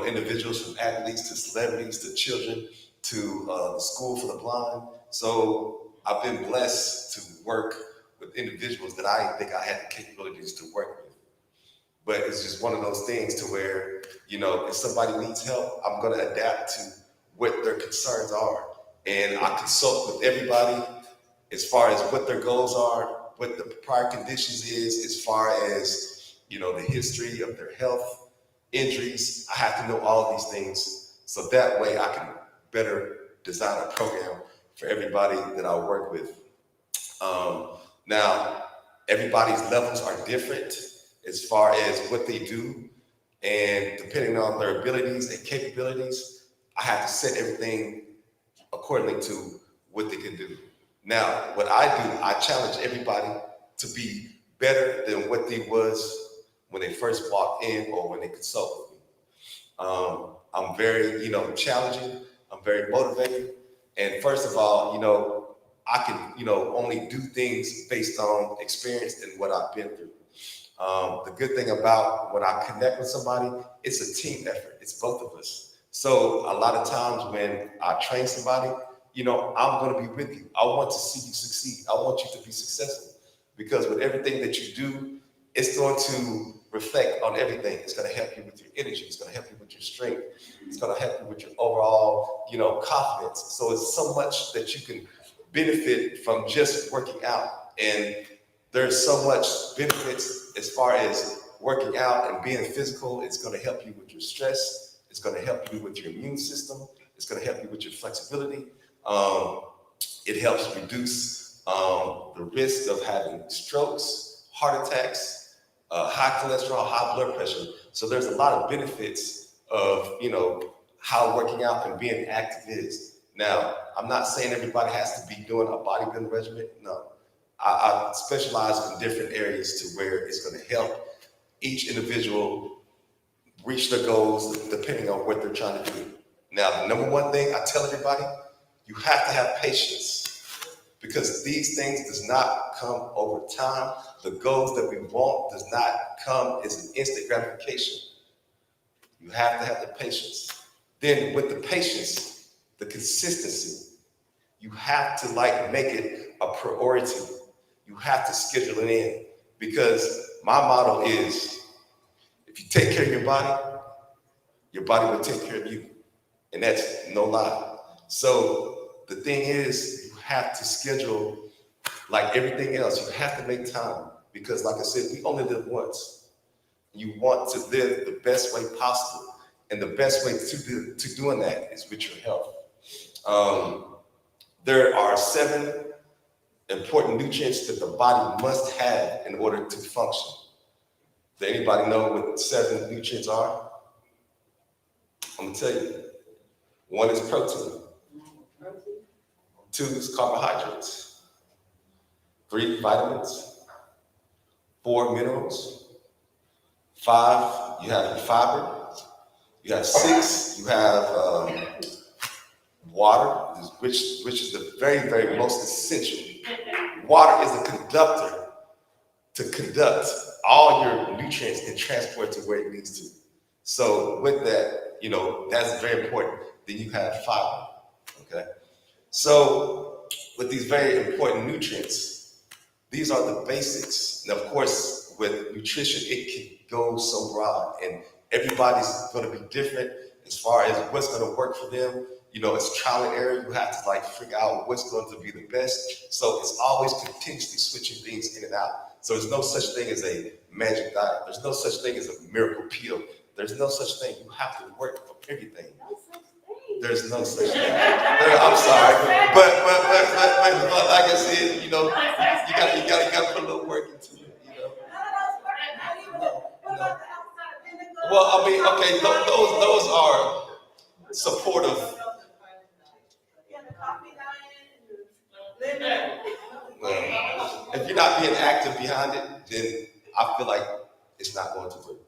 individuals, from athletes to celebrities to children to the school for the blind. So I've been blessed to work with individuals that I think I had the capabilities to work with. But it's just one of those things to where, if somebody needs help, I'm going to adapt to what their concerns are. And I consult with everybody as far as what their goals are, what the prior conditions is, as far as, the history of their health, injuries. I have to know all of these things so that way I can better design a program for everybody that I work with. Now, everybody's levels are different as far as what they do, and depending on their abilities and capabilities, I have to set everything accordingly to what they can do. Now, what I do, I challenge everybody to be better than what they was when they first walked in or when they consult with me. I'm very, challenging. I'm very motivated. And first of all, I can, only do things based on experience and what I've been through. The good thing about when I connect with somebody, it's a team effort. It's both of us. So a lot of times when I train somebody, I'm going to be with you. I want to see you succeed. I want you to be successful, because with everything that you do, it's going to reflect on everything. It's going to help you with your energy. It's going to help you with your strength. It's going to help you with your overall, confidence. So it's so much that you can benefit from just working out. And there's so much benefits as far as working out and being physical. It's going to help you with your stress. It's going to help you with your immune system. It's going to help you with your flexibility. It helps reduce the risk of having strokes, heart attacks, high cholesterol, high blood pressure. So there's a lot of benefits of, how working out and being active is. Now, I'm not saying everybody has to be doing a bodybuilding regimen. No. I specialize in different areas to where it's going to help each individual reach their goals depending on what they're trying to do. Now, the number one thing I tell everybody, you have to have patience, because these things does not come over time. The goals that we want does not come as an instant gratification. You have to have the patience. Then with the patience, the consistency, you have to make it a priority. You have to schedule it in, because my motto is, if you take care of your body will take care of you. And that's no lie. So the thing is, you have to schedule like everything else. You have to make time, because like I said, we only live once. You want to live the best way possible. And the best way to doing that is with your health. There are 7 important nutrients that the body must have in order to function. Does anybody know what 7 nutrients are? I'm gonna tell you. 1 is protein. 2 is carbohydrates. 3, vitamins. 4, minerals. 5, you have fiber. You have 6, you have water, which is the very, very most essential. Water is a conductor to conduct all your nutrients and transport to where it needs to. So with that, that's very important. Then you have fiber, okay? So with these very important nutrients, These are the basics. And of course, with nutrition, it can go so broad, and everybody's going to be different as far as what's going to work for them. You know, it's trial and error. You have to like figure out what's going to be the best. So it's always continuously switching things in and out. So there's no such thing as a magic diet. There's no such thing as a miracle pill. There's no such thing. You have to work for everything. There's no such thing. I'm sorry, but like I said, you know, you gotta put a little work into it. You know. Well, I mean, okay, those are supportive. Well, if you're not being active behind it, then I feel like it's not going to work.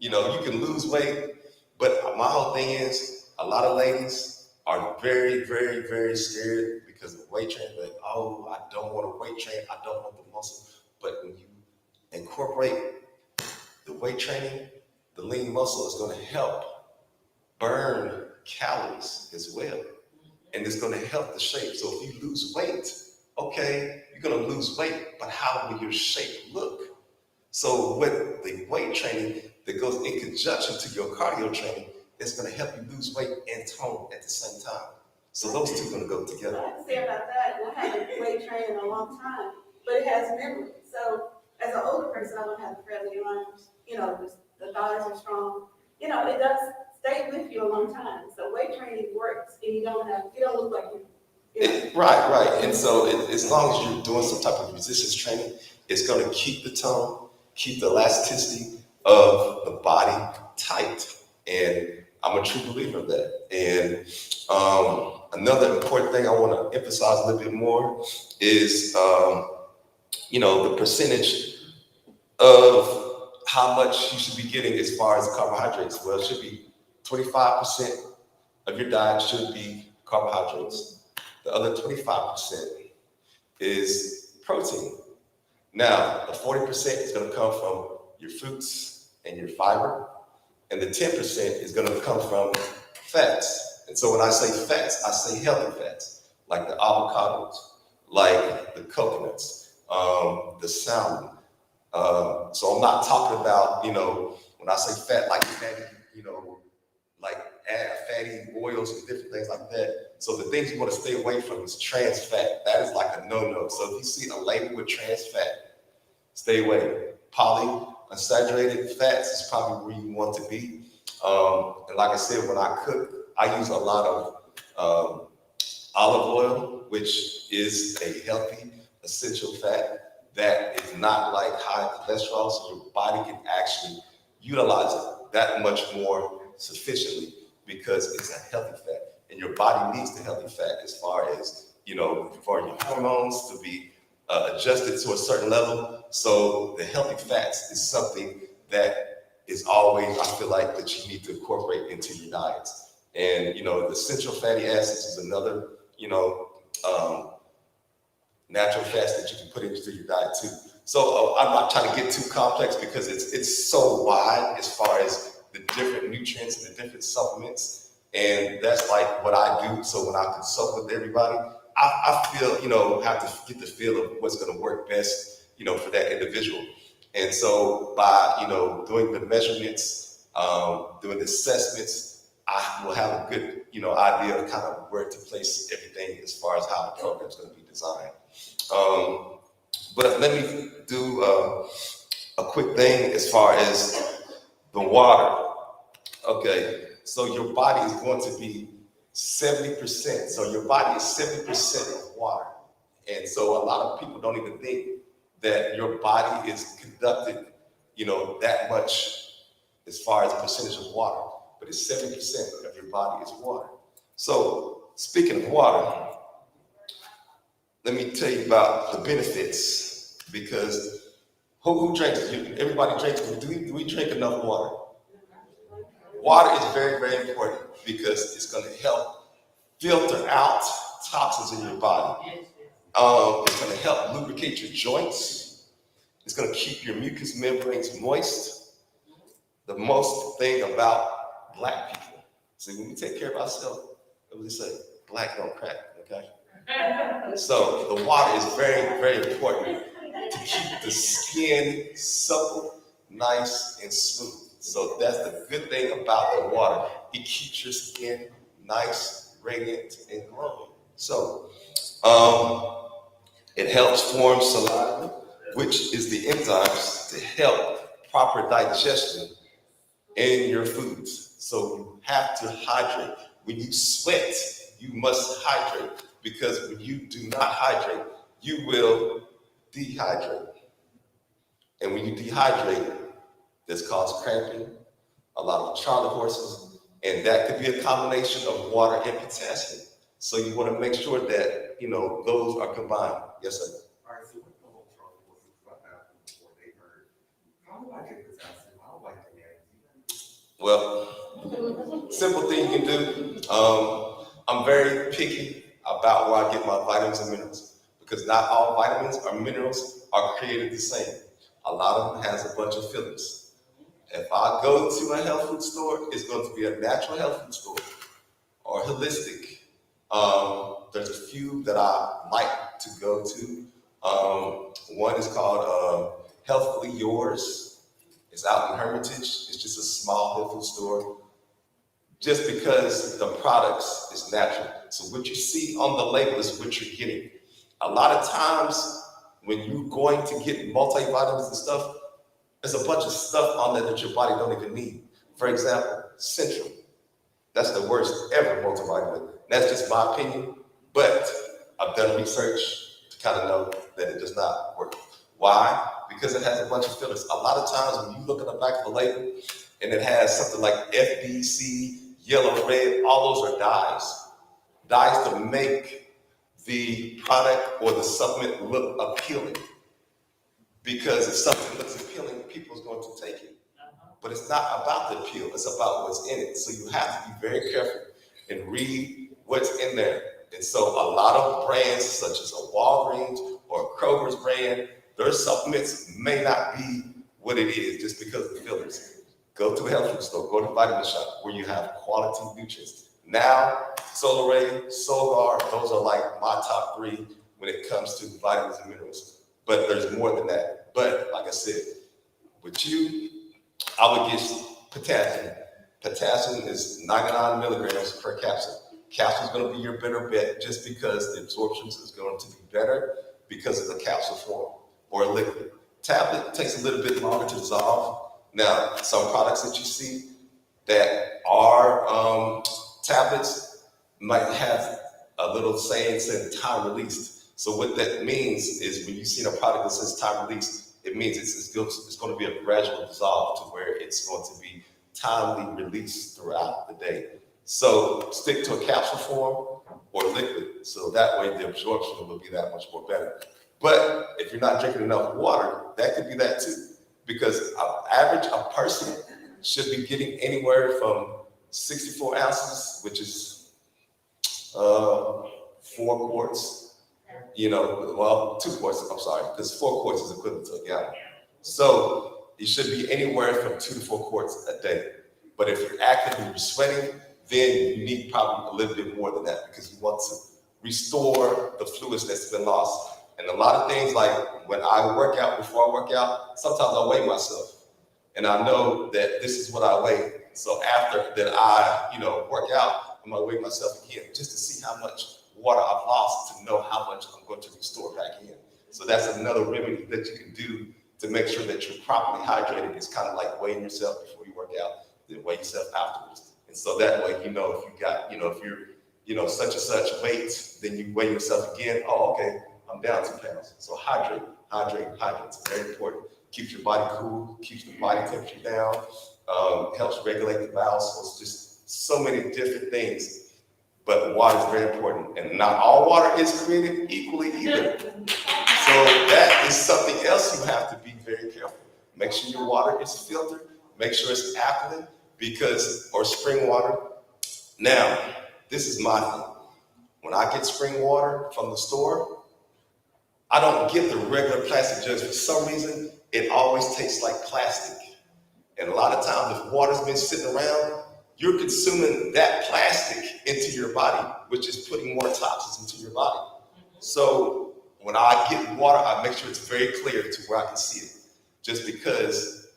You know, you can lose weight, but my whole thing is a lot of ladies are very, very, very scared because of weight training. Like, oh, I don't want to weight train. I don't want the muscle. But when you incorporate the weight training, the lean muscle is going to help burn calories as well. And it's going to help the shape. So if you lose weight, okay, you're going to lose weight, but how will your shape look? So with the weight training that goes in conjunction to your cardio training, it's going to help you lose weight and tone at the same time. So those two are going to go together. I have to say about that, I haven't weight trained in a long time, but it has memory. So as an older person, I don't have the frailty arms. You know, the thighs are strong. You know, it does stay with you a long time. So weight training works, and you don't look like you. Right. And so as long as you're doing some type of resistance training, it's going to keep the tone, keep the elasticity of the body tight. And I'm a true believer of that. And another important thing I want to emphasize a little bit more is, you know, the percentage of how much you should be getting as far as carbohydrates. Well, it should be 25% of your diet should be carbohydrates. The other 25% is protein. Now, the 40% is going to come from your fruits and your fiber, and the 10% is going to come from fats. And so when I say fats, I say healthy fats, like the avocados, like the coconuts, the salmon. So I'm not talking about, you know, when I say fat, like fatty, you know, like fatty oils and different things like that. So the things you want to stay away from is trans fat. That is like a no-no. So if you see a label with trans fat, stay away. Polyunsaturated fats is probably where you want to be. And like I said, when I cook, I use a lot of olive oil, which is a healthy essential fat that is not like high cholesterol, so your body can actually utilize it that much more sufficiently because it's a healthy fat. And your body needs the healthy fat as far as, you know, for your hormones to be adjusted to a certain level. So the healthy fats is something that is always, I feel like, that you need to incorporate into your diets. And, you know, the essential fatty acids is another, you know, natural fats that you can put into your diet too. So I'm not trying to get too complex because it's so wide as far as the different nutrients and the different supplements. And that's like what I do. So when I consult with everybody, I feel, you know, have to get the feel of what's going to work best, you know, for that individual. And so by, you know, doing the measurements, doing the assessments, I will have a good, you know, idea of kind of where to place everything as far as how the program is going to be designed. But let me do a quick thing as far as the water. Okay, so your body is going to be 70%. So your body is 70% of water. And so a lot of people don't even think that your body is conducted, you know, that much as far as the percentage of water. But it's 70% of your body is water. So speaking of water, let me tell you about the benefits, because who drinks? Everybody drinks. Do we drink enough water? Water is very, very important because it's going to help filter out toxins in your body. It's going to help lubricate your joints. It's going to keep your mucous membranes moist. The most thing about Black people, see, when we take care of ourselves, what we say, Black don't crack, okay? So the water is very, very important. to keep the skin supple, nice, and smooth. So that's the good thing about the water. It keeps your skin nice, radiant, and glowing. So it helps form saliva, which is the enzymes to help proper digestion in your foods. So you have to hydrate. When you sweat, you must hydrate, because when you do not hydrate, you will dehydrate. And when you dehydrate, this causes cramping, a lot of Charlie horses, and that could be a combination of water and potassium. So you want to make sure that, those are combined. Yes, sir. All right, so what the whole Charlie horses about that before they heard? How do I get potassium? How do I get magnesium? Well, simple thing you can do. I'm very picky about where I get my vitamins and minerals, because not all vitamins or minerals are created the same. A lot of them has a bunch of fillers. If I go to a health food store, it's going to be a natural health food store or holistic. There's a few that I like to go to. One is called Healthfully Yours. It's out in Hermitage. It's just a small health food store. Just because the products is natural. So what you see on the label is what you're getting. A lot of times when you're going to get multivitamins and stuff, there's a bunch of stuff on there that your body don't even need. For example, Centrum. That's the worst ever multivitamin. That's just my opinion, but I've done research to kind of know that it does not work. Why? Because it has a bunch of fillers. A lot of times when you look at the back of the label and it has something like FBC, yellow, red, all those are dyes. Dyes to make the product or the supplement look appealing. Because if something looks appealing, people's going to take it. But it's not about the appeal, it's about what's in it. So you have to be very careful and read what's in there. And so a lot of brands, such as a Walgreens or a Kroger's brand, their supplements may not be what it is just because of the fillers. Go to a health food store, go to a vitamin shop where you have quality nutrients. Now, Solar Ray, Solgar, those are like my top 3 when it comes to vitamins and minerals. But there's more than that. But like I said, with you, I would get potassium. Potassium is 99 milligrams per capsule. Capsule is going to be your better bet just because the absorption is going to be better because of the capsule form or liquid. Tablet takes a little bit longer to dissolve. Now, some products that you see that are tablets might have a little saying time released. So what that means is when you see a product that says time released, it means it's going to be a gradual dissolve to where it's going to be timely released throughout the day. So stick to a capsule form or liquid, so that way the absorption will be that much more better. But if you're not drinking enough water, that could be that too. Because a person should be getting anywhere from 64 ounces, which is 4 quarts. 2 quarts, I'm sorry, because 4 quarts is equivalent to a gallon. So you should be anywhere from 2 to 4 quarts a day. But if you're active and you're sweating, then you need probably a little bit more than that because you want to restore the fluids that's been lost. And a lot of things like when I work out, before I work out, sometimes I weigh myself. And I know that this is what I weigh. So after that I, work out, I'm gonna weigh myself again just to see how much water I've lost to know how much I'm going to restore back in. So that's another remedy that you can do to make sure that you're properly hydrated. It's kind of like weighing yourself before you work out, then weigh yourself afterwards. And so that way, if you got, if you're, such and such weight, then you weigh yourself again. Oh, okay, I'm down 2 pounds. So hydrate. It's very important. Keeps your body cool, keeps the body temperature down, helps regulate the bowels. So it's just so many different things. But water is very important. And not all water is created equally either. So that is something else you have to be very careful. Make sure your water is filtered. Make sure it's alkaline or spring water. Now, this is my thing. When I get spring water from the store, I don't get the regular plastic jugs. For some reason, it always tastes like plastic. And a lot of times, if water's been sitting around, you're consuming that plastic into your body, which is putting more toxins into your body. So when I get water, I make sure it's very clear to where I can see it. Just because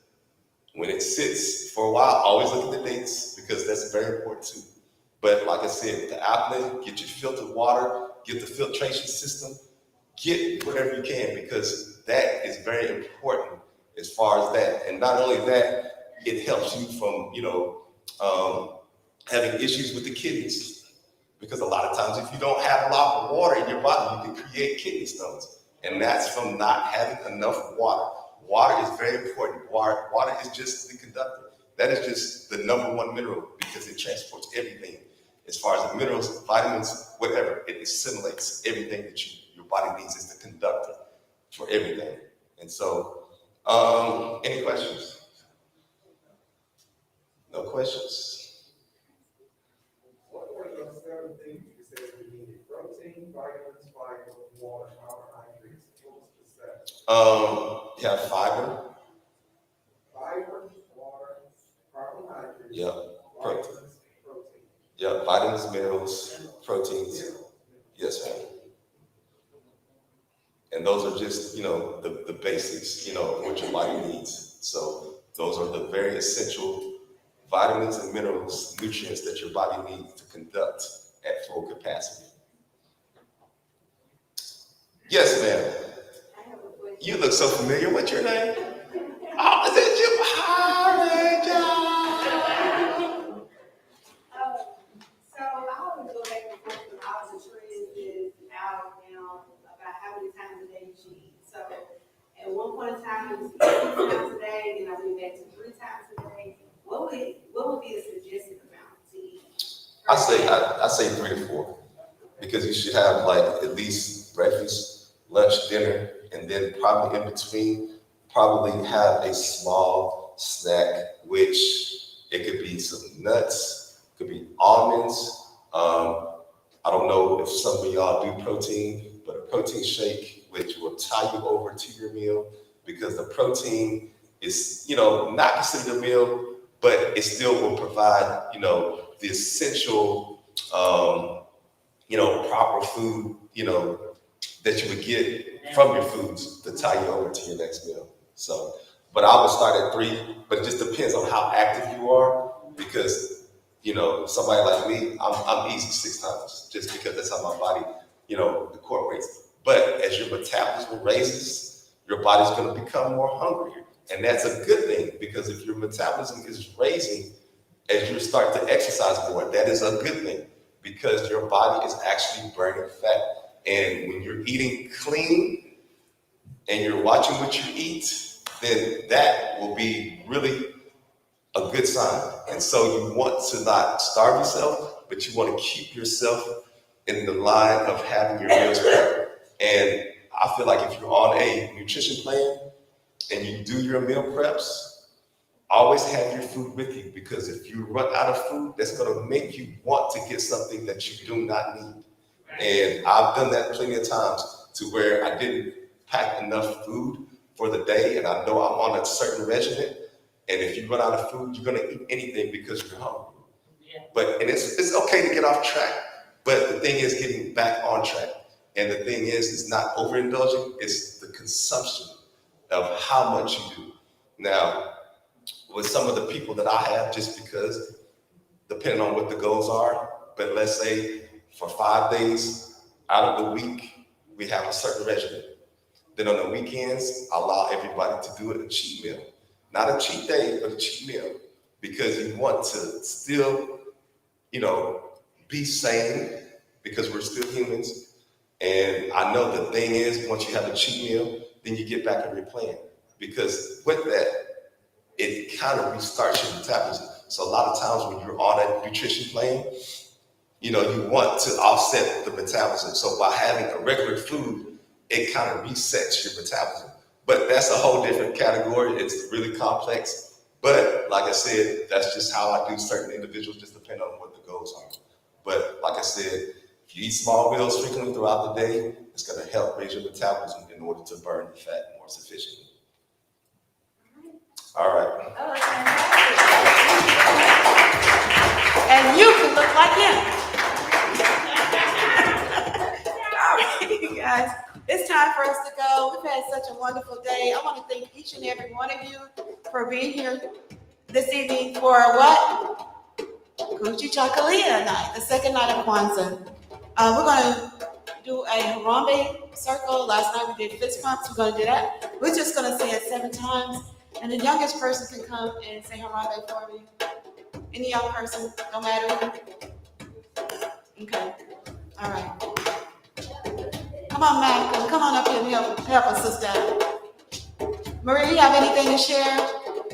when it sits for a while, always look at the dates because that's very important too. But like I said, the outlet, get your filtered water, get the filtration system, get whatever you can because that is very important as far as that. And not only that, it helps you from, having issues with the kidneys. Because a lot of times if you don't have a lot of water in your body, you can create kidney stones. And that's from not having enough water. Water is very important. Water is just the conductor. That is just the number one mineral because it transports everything. As far as the minerals, vitamins, whatever, it assimilates everything that your body needs as the conductor for everything. And so, any questions? No questions? What were those 7 things you said you needed? Protein, vitamins, fiber, water, carbohydrates. What was the 7? You have fiber. Fiber, water, carbohydrates. Yep. Vitamins, protein. Yep. Vitamins, minerals, proteins. Yes, ma'am. And those are just, the basics, of what your body needs. So those are the very essential vitamins and minerals, nutrients that your body needs to conduct at full capacity. Yes, ma'am. You look so familiar. What's your name? Oh, is it you? Hi, So I always go back and forth with all the trends is out now about how many times a day you should eat. So at one point in time, it was 2 times a day, then I went back to 3 times a day. What would be a suggested amount to eat? I say 3 to 4 because you should have like at least breakfast, lunch, dinner, and then probably in between, probably have a small snack, which it could be some nuts, could be almonds. I don't know if some of y'all do protein, but a protein shake, which will tie you over to your meal because the protein is, not considered a meal, but it still will provide, the essential, proper food, that you would get from your foods to tie you over to your next meal. So, but I would start at 3, but it just depends on how active you are because, somebody like me, I'm easy 6 times just because that's how my body, incorporates. But as your metabolism raises, your body's going to become more hungry. And that's a good thing because if your metabolism is raising as you start to exercise more, that is a good thing because your body is actually burning fat. And when you're eating clean and you're watching what you eat, then that will be really a good sign. And so you want to not starve yourself, but you want to keep yourself in the line of having your meals prepped. And I feel like if you're on a nutrition plan and you do your meal preps, always have your food with you because if you run out of food, that's going to make you want to get something that you do not need. And I've done that plenty of times to where I didn't pack enough food for the day and I know I'm on a certain regimen. And if you run out of food, you're going to eat anything because you're hungry. And it's okay to get off track, but the thing is getting back on track. And the thing is not overindulging, it's the consumption of how much you do. Now, with some of the people that I have, just because, depending on what the goals are, but let's say for 5 days out of the week, we have a certain regimen. Then on the weekends, I allow everybody to do it a cheat meal. Not a cheat day, but a cheat meal. Because you want to still, be sane, because we're still humans. And I know the thing is, once you have a cheat meal, then you get back on your plan. Because with that, it kind of restarts your metabolism. So a lot of times when you're on a nutrition plan, you want to offset the metabolism. So by having a regular food, it kind of resets your metabolism. But that's a whole different category. It's really complex. But like I said, that's just how I do certain individuals, just depending on what the goals are. But like I said, if you eat small meals frequently throughout the day, it's going to help raise your metabolism in order to burn the fat more sufficiently. All right. And you can look like him. All right, you guys. It's time for us to go. We've had such a wonderful day. I want to thank each and every one of you for being here this evening for what? Kujichagulia night, the second night of Kwanzaa. We're going to do a Harambe circle. Last night we did fist bumps. We're going to do that. We're just going to say it 7 times. And the youngest person can come and say Harambe for me. Any young person, no matter who. Okay. All right. Come on, Malcolm. Come on up here and help us, sister. Marie, you have anything to share?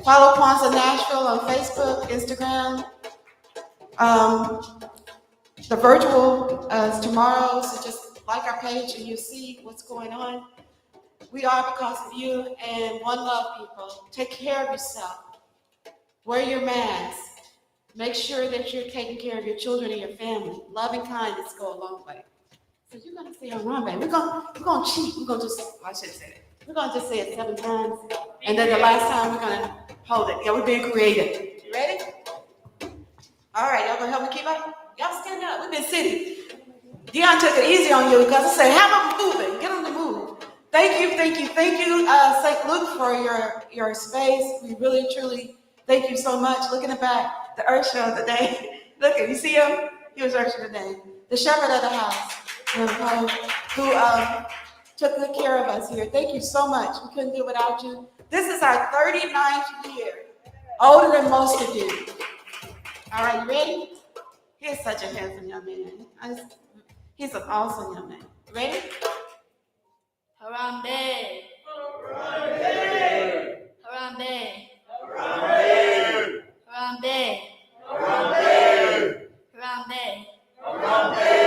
Follow Kwanzaa Nashville on Facebook, Instagram. The virtual is tomorrow, so just like our page and you'll see what's going on. We are because of you, and one love, people. Take care of yourself. Wear your mask. Make sure that you're taking care of your children and your family. Loving kindness go a long way. So you're gonna say Harambe. We're gonna cheat. We're gonna just, I should say it. We're gonna just say it 7 times, and then the last time we're gonna hold it. Yeah, we're being creative. You ready? All right, y'all gonna help me keep up? Y'all stand up. We've been sitting. Dion took it easy on you because I said, have them moving. Get on the move. Thank you, St. Luke, for your space. We really, truly thank you so much. Look in the back, the Ursha of the day. Look, you see him? He was Ursha of the day. The shepherd of the house, who took good care of us here. Thank you so much. We couldn't do it without you. This is our 39th year, older than most of you. All right, you ready? He's such a handsome young man. He's an awesome young man. Ready? Harambe. Harambe. Harambe. Harambe. Harambe. Harambe. Harambe. Harambe.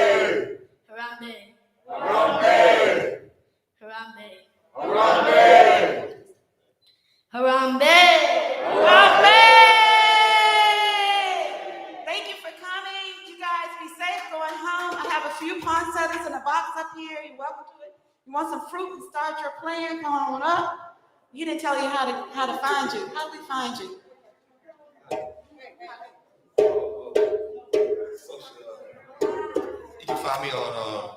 Harambe. Harambe. Harambe. Harambe. Harambe. Harambe. Thank you for coming. You guys be safe going home. I have a few poinsettias in a box up here. You're welcome to it. You want some fruit and start your plan? Come on up. You didn't tell you how to find you. How do we find you? You can find me on